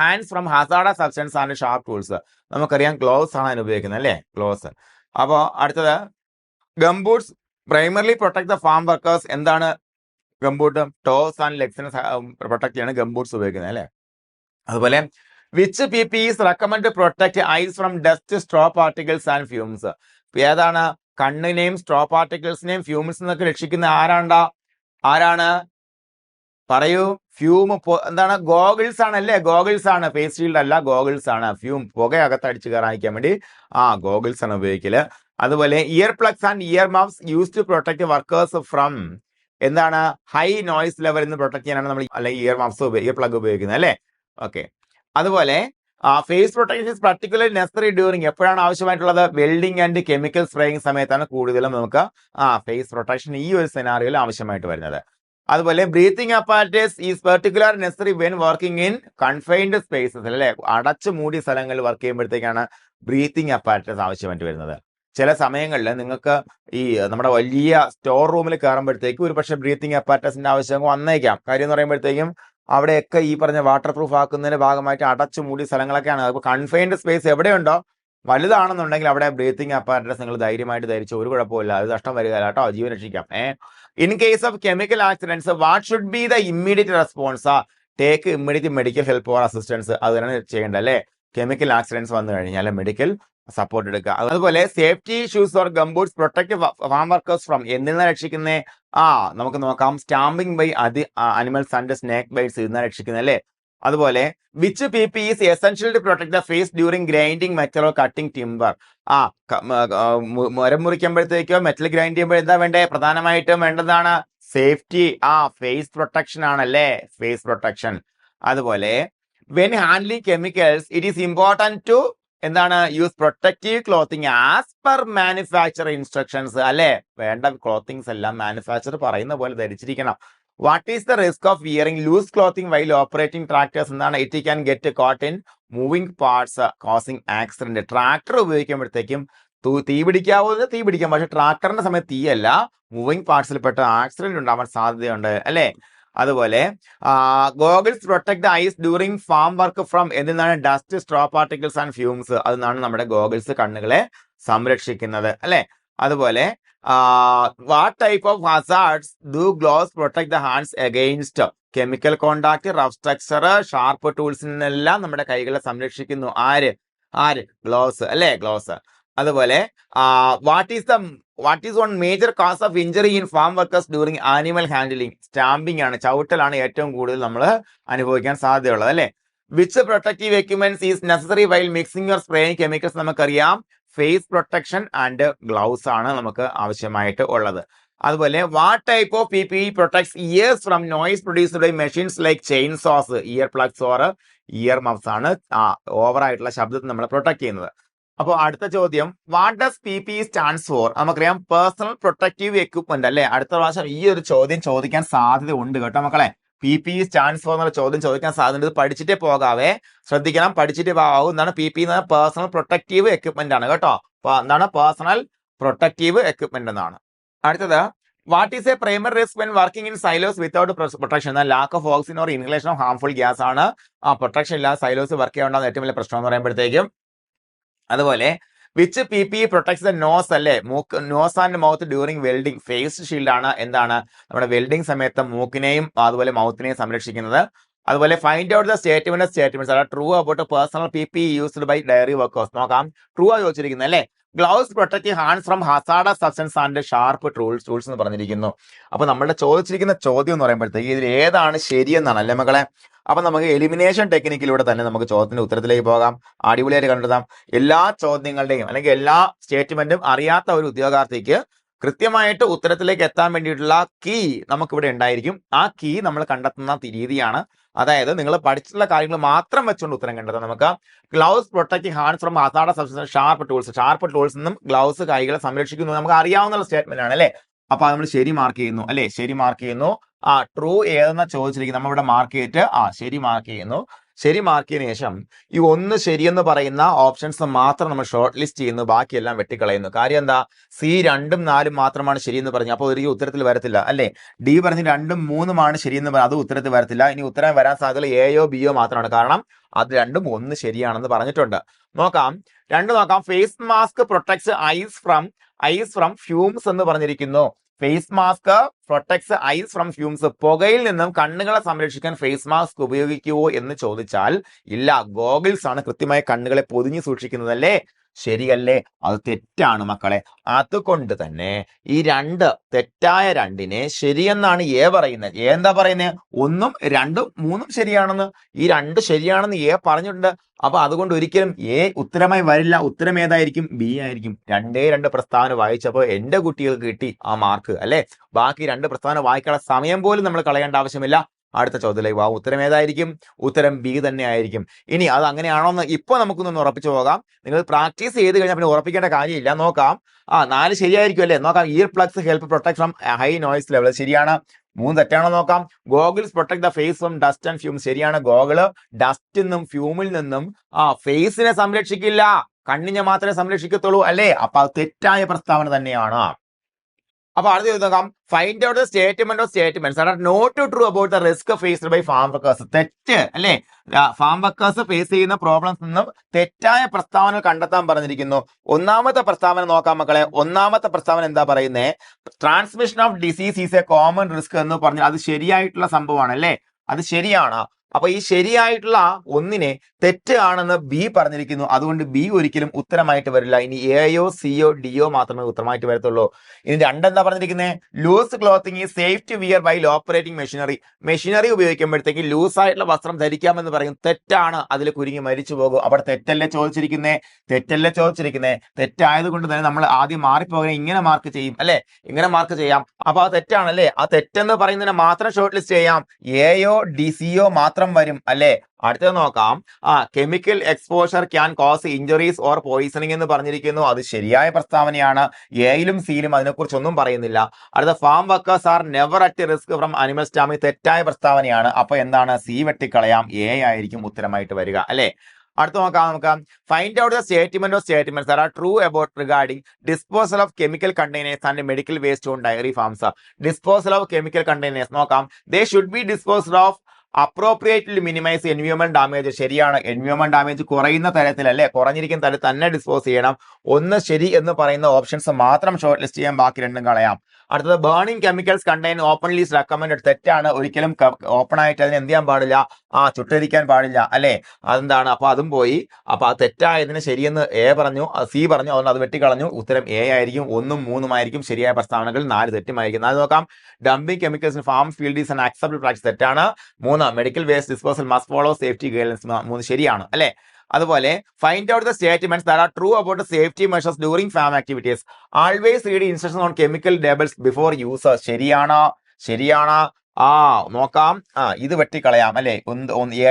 hands from hazardous substance and sharp tools. നമുക്കറിയാം ഗ്ലോവ്സ് ആണ് അതിന് ഉപയോഗിക്കുന്നത്, അല്ലെ, ഗ്ലോവ്സ്. അപ്പോൾ അടുത്തത് gumboots primarily protect the farm workers. എന്താണ് ഗംബൂട്ട്? ടോസ് ആൻഡ് ലെഗ്സിനെ പ്രൊട്ടക്ട് ചെയ്യാണ് ഗംബൂട്ട്സ് ഉപയോഗിക്കുന്നത്, അല്ലെ. അതുപോലെ which PPE is recommend to protect eyes from dust, straw particles and fumes. ഏതാണ്? കണ്ണിനെയും സ്ട്രോ പാർട്ടിക്കിൾസിനെയും ഫ്യൂംസ് എന്നൊക്കെ രക്ഷിക്കുന്ന ആരാണ്? പറയൂ. ഫ്യൂം എന്താണ്? ഗോഗിൾസ് ആണ്, അല്ലേ. ഗോഗിൾസ് ആണ്, ഫേസ് ഷീൽഡ് അല്ല, ഗോഗിൾസ് ആണ്. ഫ്യൂം പുക അകത്ത് അടിച്ചു കയറാതിരിക്കാൻ വേണ്ടി ഗോഗിൾസ് ആണ് ഉപയോഗിക്കല്. അതുപോലെ ear plugs and ear muffs use to protect workers from എന്താണ്, ഹൈ നോയ്സ് ലെവൽ എന്ന് പ്രൊട്ടക്ട് ചെയ്യാനാണ് നമ്മൾ അല്ലെങ്കിൽ ഇയർ മഫ്സ് ഇയർ പ്ലഗ് ഉപയോഗിക്കുന്നത്, അല്ലേ. ഓക്കെ. അതുപോലെ face protection is particular necessary during, എപ്പോഴാണ് ആവശ്യമായിട്ടുള്ളത്? വെൽഡിംഗ് ആൻഡ് കെമിക്കൽ സ്പ്രേയിങ് സമയത്താണ് കൂടുതലും നമുക്ക് ഫേസ് പ്രൊട്ടക്ഷൻ ഈ ഒരു സെനാറിയോയിൽ ആവശ്യമായിട്ട് വരുന്നത്. അതുപോലെ breathing apparatus is particular നെസറി when working in confined spaces, അല്ലെ. അടച്ചു മൂടിയ സ്ഥലങ്ങളിൽ വർക്ക് ചെയ്യുമ്പോഴത്തേക്കാണ് ബ്രീത്തിങ് അപ്പാരറ്റസ് ആവശ്യമായിട്ട് വരുന്നത്. ചില സമയങ്ങളിൽ നിങ്ങൾക്ക് ഈ നമ്മുടെ വലിയ സ്റ്റോർ റൂമിൽ കയറുമ്പോഴത്തേക്കും ഒരു പക്ഷേ ബ്രീത്തിങ് അപ്പാരറ്റസിന്റെ ആവശ്യം വന്നേക്കാം. കാര്യം എന്ന് പറയുമ്പോഴത്തേക്കും അവിടെയൊക്കെ ഈ പറഞ്ഞ വാട്ടർ പ്രൂഫ് ആക്കുന്നതിന്റെ ഭാഗമായിട്ട് അടച്ചു മൂടിയ സ്ഥലങ്ങളൊക്കെയാണ്. അപ്പോൾ കൺഫൈൻഡ് സ്പേസ് എവിടെയുണ്ടോ വലുതാണെന്നുണ്ടെങ്കിൽ അവിടെ ബ്രീത്തിങ് അപ്പാരറ്റസ് നിങ്ങൾ ധൈര്യമായിട്ട് ധരിച്ചു, ഒരു കുഴപ്പമില്ല, അത് നഷ്ടം വരികയില്ല കേട്ടോ, ജീവൻ രക്ഷിക്കാം. In case of chemical accidents what should be the immediate response? Take immediate medical help or assistance. അത് തന്നെ ചെയ്യേണ്ടത്, അല്ലേ. കെമിക്കൽ ആക്സിഡൻസ് വന്നു കഴിഞ്ഞാൽ മെഡിക്കൽ സപ്പോർട്ട് എടുക്കുക. അതുപോലെ safety shoes or gumboots protect farm workers from എന്തിനാ രക്ഷിക്കുന്നേ? നമുക്ക് നോക്കാം. Stamping by animals and snake bites ഇതിനാ രക്ഷിക്കുന്നത്, അല്ലേ. അതുപോലെ which PPE is essential to protect the face during grinding metal or cutting timber? മരം മുറിക്കുമ്പോഴത്തേക്കോ മെറ്റൽ ഗ്രൈൻഡ് ചെയ്യുമ്പോൾ എന്താ വേണ്ടേ? പ്രധാനമായിട്ടും വേണ്ടതാണ് സേഫ്റ്റി, ഫേസ് പ്രൊട്ടക്ഷൻ ആണല്ലേ, ഫേസ് പ്രൊട്ടക്ഷൻ. അതുപോലെ when handling chemicals it is important to എന്താണ്, use protective clothing as per manufacture instructions, അല്ലെ. വേണ്ട ക്ലോത്തിങ്സ് എല്ലാം മാനുഫാക്ചർ പറയുന്ന പോലെ ധരിച്ചിരിക്കണം. What is the risk of wearing loose clothing while operating tractors? എന്താണ്? It can get caught in moving parts causing accident. Tractor ഉപയോഗിക്കുമ്പോഴത്തേക്കും തീ പിടിക്കാവുന്നത് തീ പിടിക്കാം, പക്ഷെ ട്രാക്ടറിന്റെ സമയത്ത് തീയല്ല, മൂവിംഗ് പാർട്സിൽപ്പെട്ട ആക്സിഡന്റ് ഉണ്ടാവാൻ സാധ്യതയുണ്ട്, അല്ലെ. അതുപോലെ goggles protect the eyes during farm work from എന്താണ്? Dust, straw particles and fumes. അതെന്നാണ് നമ്മുടെ ഗോഗിൾസ് കണ്ണുകളെ സംരക്ഷിക്കുന്നത്, അല്ലെ. അതുപോലെ what type of hazards do gloves protect the hands against? Chemical contact, rough structure, sharp ടൂൾസിൽ നിന്നെല്ലാം നമ്മുടെ കൈകളെ സംരക്ഷിക്കുന്നു. ആര്? ഗ്ലോവ്സ്, അല്ലെ, ഗ്ലോവ്സ്. അതുപോലെ what is one major cause of injury in farm workers during animal handling? Stamping ആണ്, ചവിട്ടലാണ് ഏറ്റവും കൂടുതൽ നമ്മൾ അനുഭവിക്കാൻ സാധ്യതയുള്ളത്, അല്ലെ. Which protective equipments is necessary while mixing your spraying chemicals? നമുക്കറിയാം ഫേസ് പ്രൊട്ടക്ഷൻ ആൻഡ് ഗ്ലൗസ് ആണ് നമുക്ക് ആവശ്യമായിട്ട് ഉള്ളത്. അതുപോലെ what type of PPE protects ears from noise produced by machines like chain saws? Ear plugs or ear muffs ആണ് over ആയിട്ടുള്ള ശബ്ദത്തെ നമ്മളെ പ്രൊട്ടക്ട് ചെയ്യുന്നത്. അപ്പോൾ അടുത്ത ചോദ്യം, what does PPE stands for? നമുക്കറിയാം പേഴ്സണൽ പ്രൊട്ടക്റ്റീവ് എക്യുപ്മെന്റ് അല്ലെ. അടുത്ത പ്രാവശ്യം ഈ ഒരു ചോദ്യം ചോദിക്കാൻ സാധ്യത ഉണ്ട് കേട്ടോ മക്കളെ. PPE സ്റ്റാൻഡ്സ് ഫോർ എന്നുള്ള ചോദ്യം ചോദിക്കാൻ സാധ്യത. പഠിച്ചിട്ടേ പോകാവേ, ശ്രദ്ധിക്കണം, പഠിച്ചിട്ടേ പോകാവൂ. എന്താണ് PPE എന്ന് പറഞ്ഞാൽ? പേഴ്സണൽ പ്രൊട്ടക്റ്റീവ് എക്യുപ്മെന്റ് ആണ് കേട്ടോ. എന്താണ് പേഴ്സണൽ പ്രൊട്ടക്റ്റീവ് എക്യുപ്മെന്റ് എന്നാണ്. അടുത്തത്, what is a primary risk when working in silos without protection? എന്നാൽ lack of oxygen or inhalation of harmful gas ആണ്. പ്രൊട്ടക്ഷൻ ഇല്ലാതെ സൈലോസ് വർക്ക് ചെയ്യാനുള്ള ഏറ്റവും വലിയ പ്രശ്നം എന്ന് പറയുമ്പോഴത്തേക്കും. അതുപോലെ which PPE protects the nose അല്ലെ, മൂക്ക്, nose and mouth during welding? Face shield ആണ്. എന്താണ്? നമ്മുടെ വെൽഡിംഗ് സമയത്ത് മൂക്കിനെയും അതുപോലെ മൗത്തിനെയും സംരക്ഷിക്കുന്നത്. അതുപോലെ ഫൈൻഡ് ഔട്ട് ദ സ്റ്റേറ്റ്മെന്റ്സ് അല്ല true about personal PPE used by dairy workers. നോക്കാം, ട്രൂ ആ ചോദിച്ചിരിക്കുന്നത് അല്ലെ. Gloves protect hands from hazardous substance and sharp tools എന്ന് പറഞ്ഞിരിക്കുന്നു. അപ്പൊ നമ്മുടെ ചോദിച്ചിരിക്കുന്ന ചോദ്യം എന്ന് പറയുമ്പോഴത്തേക്ക് ഇതിൽ ഏതാണ് ശരിയെന്നാണ് അല്ലേ മക്കളെ. അപ്പൊ നമുക്ക് എലിമിനേഷൻ ടെക്നിക്കിലൂടെ തന്നെ നമുക്ക് ചോദ്യത്തിന്റെ ഉത്തരത്തിലേക്ക് പോകാം. അടിപൊളിയായിട്ട് കണ്ടെത്താം. എല്ലാ ചോദ്യങ്ങളുടെയും അല്ലെങ്കിൽ എല്ലാ സ്റ്റേറ്റ്മെന്റും അറിയാത്ത ഒരു ഉദ്യോഗാർത്ഥിക്ക് കൃത്യമായിട്ട് ഉത്തരത്തിലേക്ക് എത്താൻ വേണ്ടിയിട്ടുള്ള കീ നമുക്കിവിടെ ഉണ്ടായിരിക്കും. ആ കീ നമ്മൾ കണ്ടെത്തുന്ന രീതിയാണ്. അതായത് നിങ്ങൾ പഠിച്ചിട്ടുള്ള കാര്യങ്ങൾ മാത്രം വെച്ചുകൊണ്ട് ഉത്തരം കണ്ടെത്താം. നമുക്ക് gloves protecting hands from hazardous substance sharp tools നിന്നും ഗ്ലൗസ് കൈകളെ സംരക്ഷിക്കുന്നു. നമുക്ക് അറിയാവുന്ന സ്റ്റേറ്റ്മെന്റ് ആണ് അല്ലെ. അപ്പൊ നമ്മൾ ശരി മാർക്ക് ചെയ്യുന്നു അല്ലെ. ശരി മാർക്ക് ചെയ്യുന്നു. ട്രൂ ഏതെന്ന ചോദിച്ചിരിക്കും. നമ്മളിവിടെ മാർക്ക് ചെയ്തിട്ട് ശരി മാർക്ക് ചെയ്യുന്നു. ശരി മാർക്ക് ചെയ്തതിനു ശേഷം ഈ ഒന്ന് ശരിയെന്ന് പറയുന്ന ഓപ്ഷൻസ് മാത്രം നമ്മൾ ഷോർട്ട് ലിസ്റ്റ് ചെയ്യുന്നു, ബാക്കിയെല്ലാം വെട്ടിക്കളയുന്നു. കാര്യം എന്താ? C 2ഉം 4ഉം മാത്രമാണ് ശരിയെന്ന് പറഞ്ഞു. അപ്പോൾ ഒരു ഉത്തരത്തിൽ വരത്തില്ല അല്ലെ. D പറഞ്ഞ് 2ഉം 3ഉമാണ് ശരിയെന്ന് പറഞ്ഞു, അത് ഉത്തരത്തിൽ വരത്തില്ല. ഇനി ഉത്തരം വരാൻ സാധ്യത Aയോ Bയോ മാത്രമാണ്. കാരണം അത് രണ്ടും ഒന്ന് ശരിയാണെന്ന് പറഞ്ഞിട്ടുണ്ട്. നോക്കാം, നോക്കാം. Face mask protects eyes from fumes എന്ന് പറഞ്ഞിരിക്കുന്നു. Face mask protects eyes from fumes. പുകയിൽ നിന്നും കണ്ണുകളെ സംരക്ഷിക്കാൻ ഫേസ് മാസ്ക് ഉപയോഗിക്കുവോ എന്ന് ചോദിച്ചാൽ ഇല്ല. ഗോഗിൾസ് ആണ് കൃത്യമായി കണ്ണുകളെ പൊതിഞ്ഞു സൂക്ഷിക്കുന്നത് അല്ലേ. ശരിയല്ലേ? അത് തെറ്റാണ് മക്കളെ. അതുകൊണ്ട് തന്നെ ഈ തെറ്റായ രണ്ടിനെ ശരിയെന്നാണ് പറയുന്നത്. എന്താ പറയുന്നത്? 1ഉം 2ഉം 3ഉം ശരിയാണെന്ന്. ഈ 2 ശരിയാണെന്ന് പറഞ്ഞിട്ടുണ്ട്. അപ്പൊ അതുകൊണ്ട് ഒരിക്കലും ഉത്തരമായി വരില്ല. ഉത്തരം ഏതായിരിക്കും? B ആയിരിക്കും. 2 പ്രസ്താവന വായിച്ചപ്പോൾ എന്റെ കുട്ടികൾക്ക് കിട്ടി ആ മാർക്ക് അല്ലെ. ബാക്കി 2 പ്രസ്താവന വായിക്കാനുള്ള സമയം പോലും നമ്മൾ കളയേണ്ട ആവശ്യമില്ല. അടുത്ത ചോദ്യത്തിലേക്ക് പോകാം. ഉത്തരം ഏതായിരിക്കും? ഉത്തരം B തന്നെ ആയിരിക്കും. ഇനി അത് അങ്ങനെയാണോ എന്ന് ഇപ്പൊ നമുക്കൊന്ന് ഉറപ്പിച്ചു പോകാം. നിങ്ങൾ പ്രാക്ടീസ് ചെയ്ത് കഴിഞ്ഞാൽ പിന്നെ ഉറപ്പിക്കേണ്ട കാര്യമില്ല. നോക്കാം. 4 ശരിയായിരിക്കും അല്ലേ. നോക്കാം. Ear plugs help protect from high noise level. ശരിയാണ്. 3 തെറ്റാണോ നോക്കാം. Goggles protect the face from dust and fume. ശരിയാണ്. ഗോഗിള് ഡസ്റ്റിൽ നിന്നും ഫ്യൂമിൽ നിന്നും ഫേസിനെ സംരക്ഷിക്കില്ല, കണ്ണിനെ മാത്രമേ സംരക്ഷിക്കത്തുള്ളൂ അല്ലേ. അപ്പൊ അത് തെറ്റായ പ്രസ്താവന തന്നെയാണ്. അപ്പൊ അടുത്ത നോക്കാം. Find out the statements are not true about the risk faced by farm workers. തെറ്റ് അല്ലെ. ഫാം വർക്കേഴ്സ് ഫേസ് ചെയ്യുന്ന പ്രോബ്ലംസ് നിന്നും തെറ്റായ പ്രസ്താവന കണ്ടെത്താൻ പറഞ്ഞിരിക്കുന്നു. ഒന്നാമത്തെ പ്രസ്താവന നോക്കാം മക്കളെ. ഒന്നാമത്തെ പ്രസ്താവന എന്താ പറയുന്നത്? Transmission of disease is A common risk എന്ന് പറഞ്ഞു. അത് ശരിയായിട്ടുള്ള സംഭവമാണ് അല്ലെ. അത് ശരിയാണ്. അപ്പൊ ഈ ശരിയായിട്ടുള്ള ഒന്നിനെ തെറ്റാണെന്ന് B പറഞ്ഞിരിക്കുന്നു. അതുകൊണ്ട് B ഒരിക്കലും ഉത്തരമായിട്ട് വരില്ല. ഇനി Aയോ Cയോ Dയോ മാത്രമേ ഉത്തരമായിട്ട് വരത്തുള്ളൂ. ഇനി 2 എന്താ പറഞ്ഞിരിക്കുന്നത്? Loose clothing is safe to wear while operating machinery ഉപയോഗിക്കുമ്പോഴത്തേക്ക് ലൂസ് ആയിട്ടുള്ള വസ്ത്രം ധരിക്കാമെന്ന് പറയും. തെറ്റാണ്. അതിൽ കുരുങ്ങി മരിച്ചു പോകും. അവിടെ തെറ്റല്ലേ ചോദിച്ചിരിക്കുന്നേ. തെറ്റായത് കൊണ്ട് തന്നെ നമ്മൾ ആദ്യം മാറിപ്പോകാൻ ഇങ്ങനെ മാർക്ക് ചെയ്യും അല്ലെ. ഇങ്ങനെ മാർക്ക് ചെയ്യാം. അപ്പൊ അത് തെറ്റാണല്ലേ. ആ തെറ്റെന്ന് പറയുന്നതിനെ മാത്രം ഷോർട്ട് ലിസ്റ്റ് ചെയ്യാം. Aയോ Cയോ മാത്രം വരും അല്ലെ. അടുത്തത് നോക്കാം. Chemical exposure can cos injuries or poisoning എന്ന് പറഞ്ഞിരിക്കുന്നു. അത് ശരിയായ പ്രസ്താവനയാണ്. Aയിലും Cയിലും അതിനെക്കുറിച്ച് ഒന്നും പറയുന്നില്ല. അടുത്ത farm workers are never at risk from animal stamping. തെറ്റായ പ്രസ്താവനയാണ്. അപ്പൊ എന്താണ്? C വെട്ടിക്കളയാം. A ആയിരിക്കും ഉത്തരമായിട്ട് വരിക അല്ലെ. അടുത്ത നോക്കാം. Find out the statements are true about regarding disposal of chemical containers and medical waste on dairy farms. Disposal of chemical containers നോക്കാം. They should be disposed off appropriately minimize environment damage. ശരിയാണ്. Environment damage കുറയുന്ന തരത്തിൽ അല്ലെ, കുറഞ്ഞിരിക്കുന്ന തരത്തിൽ തന്നെ dispose ചെയ്യണം. ഒന്ന് ശരി എന്ന് പറയുന്ന ഓപ്ഷൻസ് മാത്രം ഷോർട്ട് ലിസ്റ്റ് ചെയ്യാൻ, ബാക്കി 2ഉം കളയാം. അടുത്തത് burning chemicals contain openly recommended. തെറ്റാണ്. ഒരിക്കലും ഓപ്പൺ ആയിട്ട് അതിന് എന്ത് ചെയ്യാൻ പാടില്ല? ചുട്ടരിക്കാൻ പാടില്ല അല്ലെ. അതെന്താണ്? അപ്പൊ അതും പോയി. അപ്പൊ അത് തെറ്റായതിന് ശരിയെന്ന് പറഞ്ഞു, C പറഞ്ഞു. അതുകൊണ്ട് അത് വെട്ടിക്കളഞ്ഞു. ഉത്തരം A ആയിരിക്കും. 1ഉം 3ഉം ആയിരിക്കും ശരിയായ പ്രസ്താവനകൾ. 4 തെറ്റുമായിരിക്കും. 4 നോക്കാം. Dumping chemicals farm field is an acceptable practice. തെറ്റാണ്. 3 medical waste disposal must follow safety guidelines 3 ശരിയാണ് അല്ലെ. അതുപോലെ find out the statements that are true about safety measures during farm activities. Always read instruction on chemical labels before use. ശരിയാണ്. നോക്കാം. ഇത് വെട്ടിക്കളയാം അല്ലെ.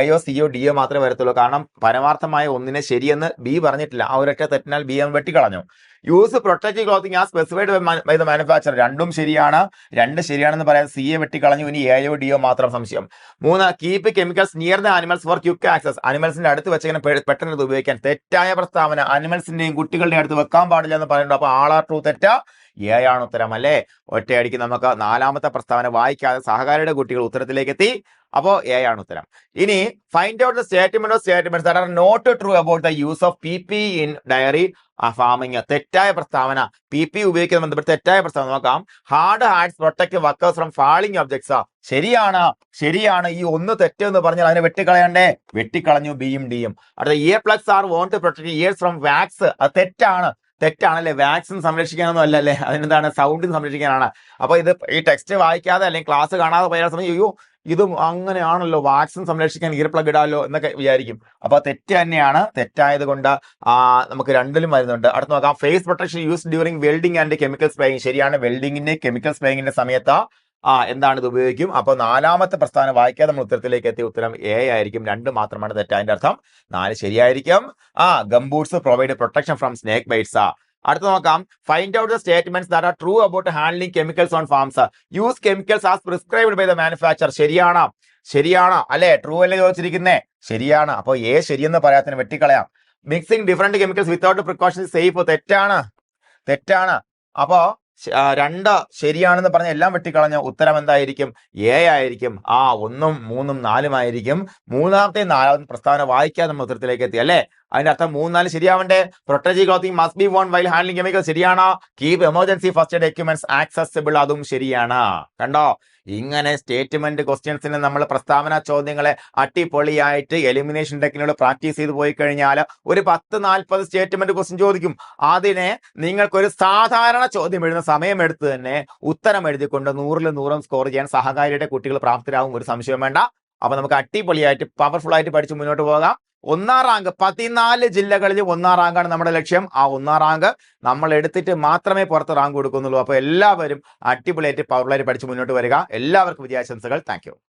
എയോ സിയോ deo മാത്രമേ വരത്തുള്ളൂ. കാരണം പരമാർത്ഥമായ ഒന്നിനെ ശരിയെന്ന് ബി പറഞ്ഞിട്ടില്ല. ആ ഒരൊറ്റ തെറ്റിനാൽ ബി എന്ന് വെട്ടിക്കളഞ്ഞു. Use protective clothing as specified by the manufacture. രണ്ടും ശരിയാണ്. 2 ശരിയാണെന്ന് പറയാൻ സിയെ വെട്ടിക്കളഞ്ഞു. ഇനി എയോ ഡിയോ മാത്രം സംശയം. 3 keep chemicals near the animals for quick access. അനിമൽസിന്റെ അടുത്ത് വെച്ചിങ്ങനെ പെട്ടെന്ന് ഇത് ഉപയോഗിക്കാൻ. തെറ്റായ പ്രസ്താവന. അനിമൽസിന്റെയും കുട്ടികളുടെ അടുത്ത് വെക്കാൻ പാടില്ല എന്ന് പറയുന്നുണ്ട്. അപ്പൊ ആൾ ആർ ട്രൂ തെറ്റാ. എ ആണ് ഉത്തരം അല്ലേ. ഒറ്റയടിക്ക് നമുക്ക് 4ാമത്തെ പ്രസ്താവന വായിക്കാതെ സഹകാരിയുടെ കുട്ടികൾ ഉത്തരത്തിലേക്ക് എത്തി. അപ്പോ എ ആണ് ഉത്തരം. ഇനി find out the statements that are not true about the use of PP in dairy farming. തെറ്റായ പ്രസ്താവന. PP ഉപയോഗിക്കുന്ന ബന്ധപ്പെട്ട് തെറ്റായ പ്രസ്താവന നോക്കാം. Hard hands protect workers from falling objects. ശരിയാണ്. ഈ 1 തെറ്റെന്ന് പറഞ്ഞാൽ അതിനെ വെട്ടിക്കളയണ്ടേ. വെട്ടിക്കളഞ്ഞു ബിയും ഡിയും. അടുത്ത ഇയർ പ്ലഗ്സ് ആർ വോണ്ട് to protect ears from wax. അത് തെറ്റാണല്ലേ. വാക്സിൻ സംരക്ഷിക്കാനൊന്നും അല്ലല്ലേ. അതിനെന്താണ്, സൗണ്ടിന് സംരക്ഷിക്കാനാണ്. അപ്പൊ ഇത് ഈ ടെക്സ്റ്റ് വായിക്കാതെ അല്ലെങ്കിൽ ക്ലാസ് കാണാതെ പോയാൽ സമയം അയ്യോ ഇതും അങ്ങനെയാണല്ലോ, വാക്സിൻ സംരക്ഷിക്കാൻ ഇയർ പ്ലഗ് ഇടാമല്ലോ എന്നൊക്കെ വിചാരിക്കും. അപ്പൊ തെറ്റ് തന്നെയാണ്. തെറ്റായത് കൊണ്ട് നമുക്ക് രണ്ടിലും വരുന്നുണ്ട്. അടുത്ത് നോക്കാം. Face protection use during welding and chemical spraying. ശരിയാണ്. വെൽഡിങ്ങിന്റെ കെമിക്കൽ സ്പ്രേയിങ്ങിന്റെ സമയത്ത് എന്താണ് ഇത് ഉപയോഗിക്കും. അപ്പൊ 4ാമത്തെ പ്രസ്താവന വായിക്കാതെ നമ്മൾ ഉത്തരത്തിലേക്ക് എത്തിയ ഉത്തരം എ ആയിരിക്കും. 2 മാത്രമാണ് തെറ്റായതിന്റെ അർത്ഥം. 4 ശരിയായിരിക്കും. Gumboots provide protection from snake bites. അടുത്ത് നോക്കാം. Find out the statements that are true about handling chemicals on farms. Use chemicals as prescribed by the manufacture. ശരിയാണ് അല്ലെ. ട്രൂ അല്ലേ ചോദിച്ചിരിക്കുന്നേ. ശരിയാണ്. അപ്പൊ എ ശരിയെന്ന് പറയാത്തിന് വെട്ടിക്കളയാം. Mixing different chemicals without precaution safe. തെറ്റാണ്. അപ്പോ 2 ശരിയാണെന്ന് പറഞ്ഞ എല്ലാം വെട്ടിക്കളഞ്ഞ ഉത്തരം എന്തായിരിക്കും. എ ആയിരിക്കും. 1ഉം 3ഉം 4ഉം ആയിരിക്കും. 3ാമത്തെയും 4ാമത്തെ പ്രസ്താവന വായിക്കാതെ നമ്മൾ ഉത്തരത്തിലേക്ക് എത്തി അല്ലെ. അതിന്റെ അർത്ഥം 3, 4 ശരിയാവണ്ടേ. Protective clothing must be worn while handling chemical. ശരിയാണ്. Keep emergency first aid equipments accessible. അതും ശരിയാണ്. കണ്ടോ, ഇങ്ങനെ സ്റ്റേറ്റ്മെന്റ് ക്വസ്റ്റ്യൻസിന് നമ്മൾ പ്രസ്താവന ചോദ്യങ്ങളെ അടിപൊളിയായിട്ട് എലിമിനേഷൻ ടെക്നിക്കോട് പ്രാക്ടീസ് ചെയ്ത് പോയി കഴിഞ്ഞാൽ ഒരു 10-40 സ്റ്റേറ്റ്മെന്റ് ക്വസ്റ്റ്യൻ ചോദിക്കും. അതിനെ നിങ്ങൾക്കൊരു സാധാരണ ചോദ്യം എഴുതുന്ന സമയമെടുത്ത് തന്നെ ഉത്തരം എഴുതിക്കൊണ്ട് 100-ൽ 100 സ്കോർ ചെയ്യാൻ സഹകാരിയുടെ കുട്ടികൾ പ്രാപ്തരാകും. ഒരു സംശയം വേണ്ട. അപ്പൊ നമുക്ക് അടിപൊളിയായിട്ട് പവർഫുൾ ആയിട്ട് പഠിച്ച് മുന്നോട്ട് പോകാം. 1ാം റാങ്ക് 14 ജില്ലകളിൽ 1ാം റാങ്കാണ് നമ്മുടെ ലക്ഷ്യം. 1ാം റാങ്ക് നമ്മൾ എടുത്തിട്ട് മാത്രമേ പുറത്ത് റാങ്ക് കൊടുക്കുന്നുള്ളൂ. അപ്പൊ എല്ലാവരും അടിപൊളിയായിട്ട് പവർഫുള്ളായിട്ട് പഠിച്ച് മുന്നോട്ട് വരിക. എല്ലാവർക്കും വിജയാശംസകൾ. Thank you.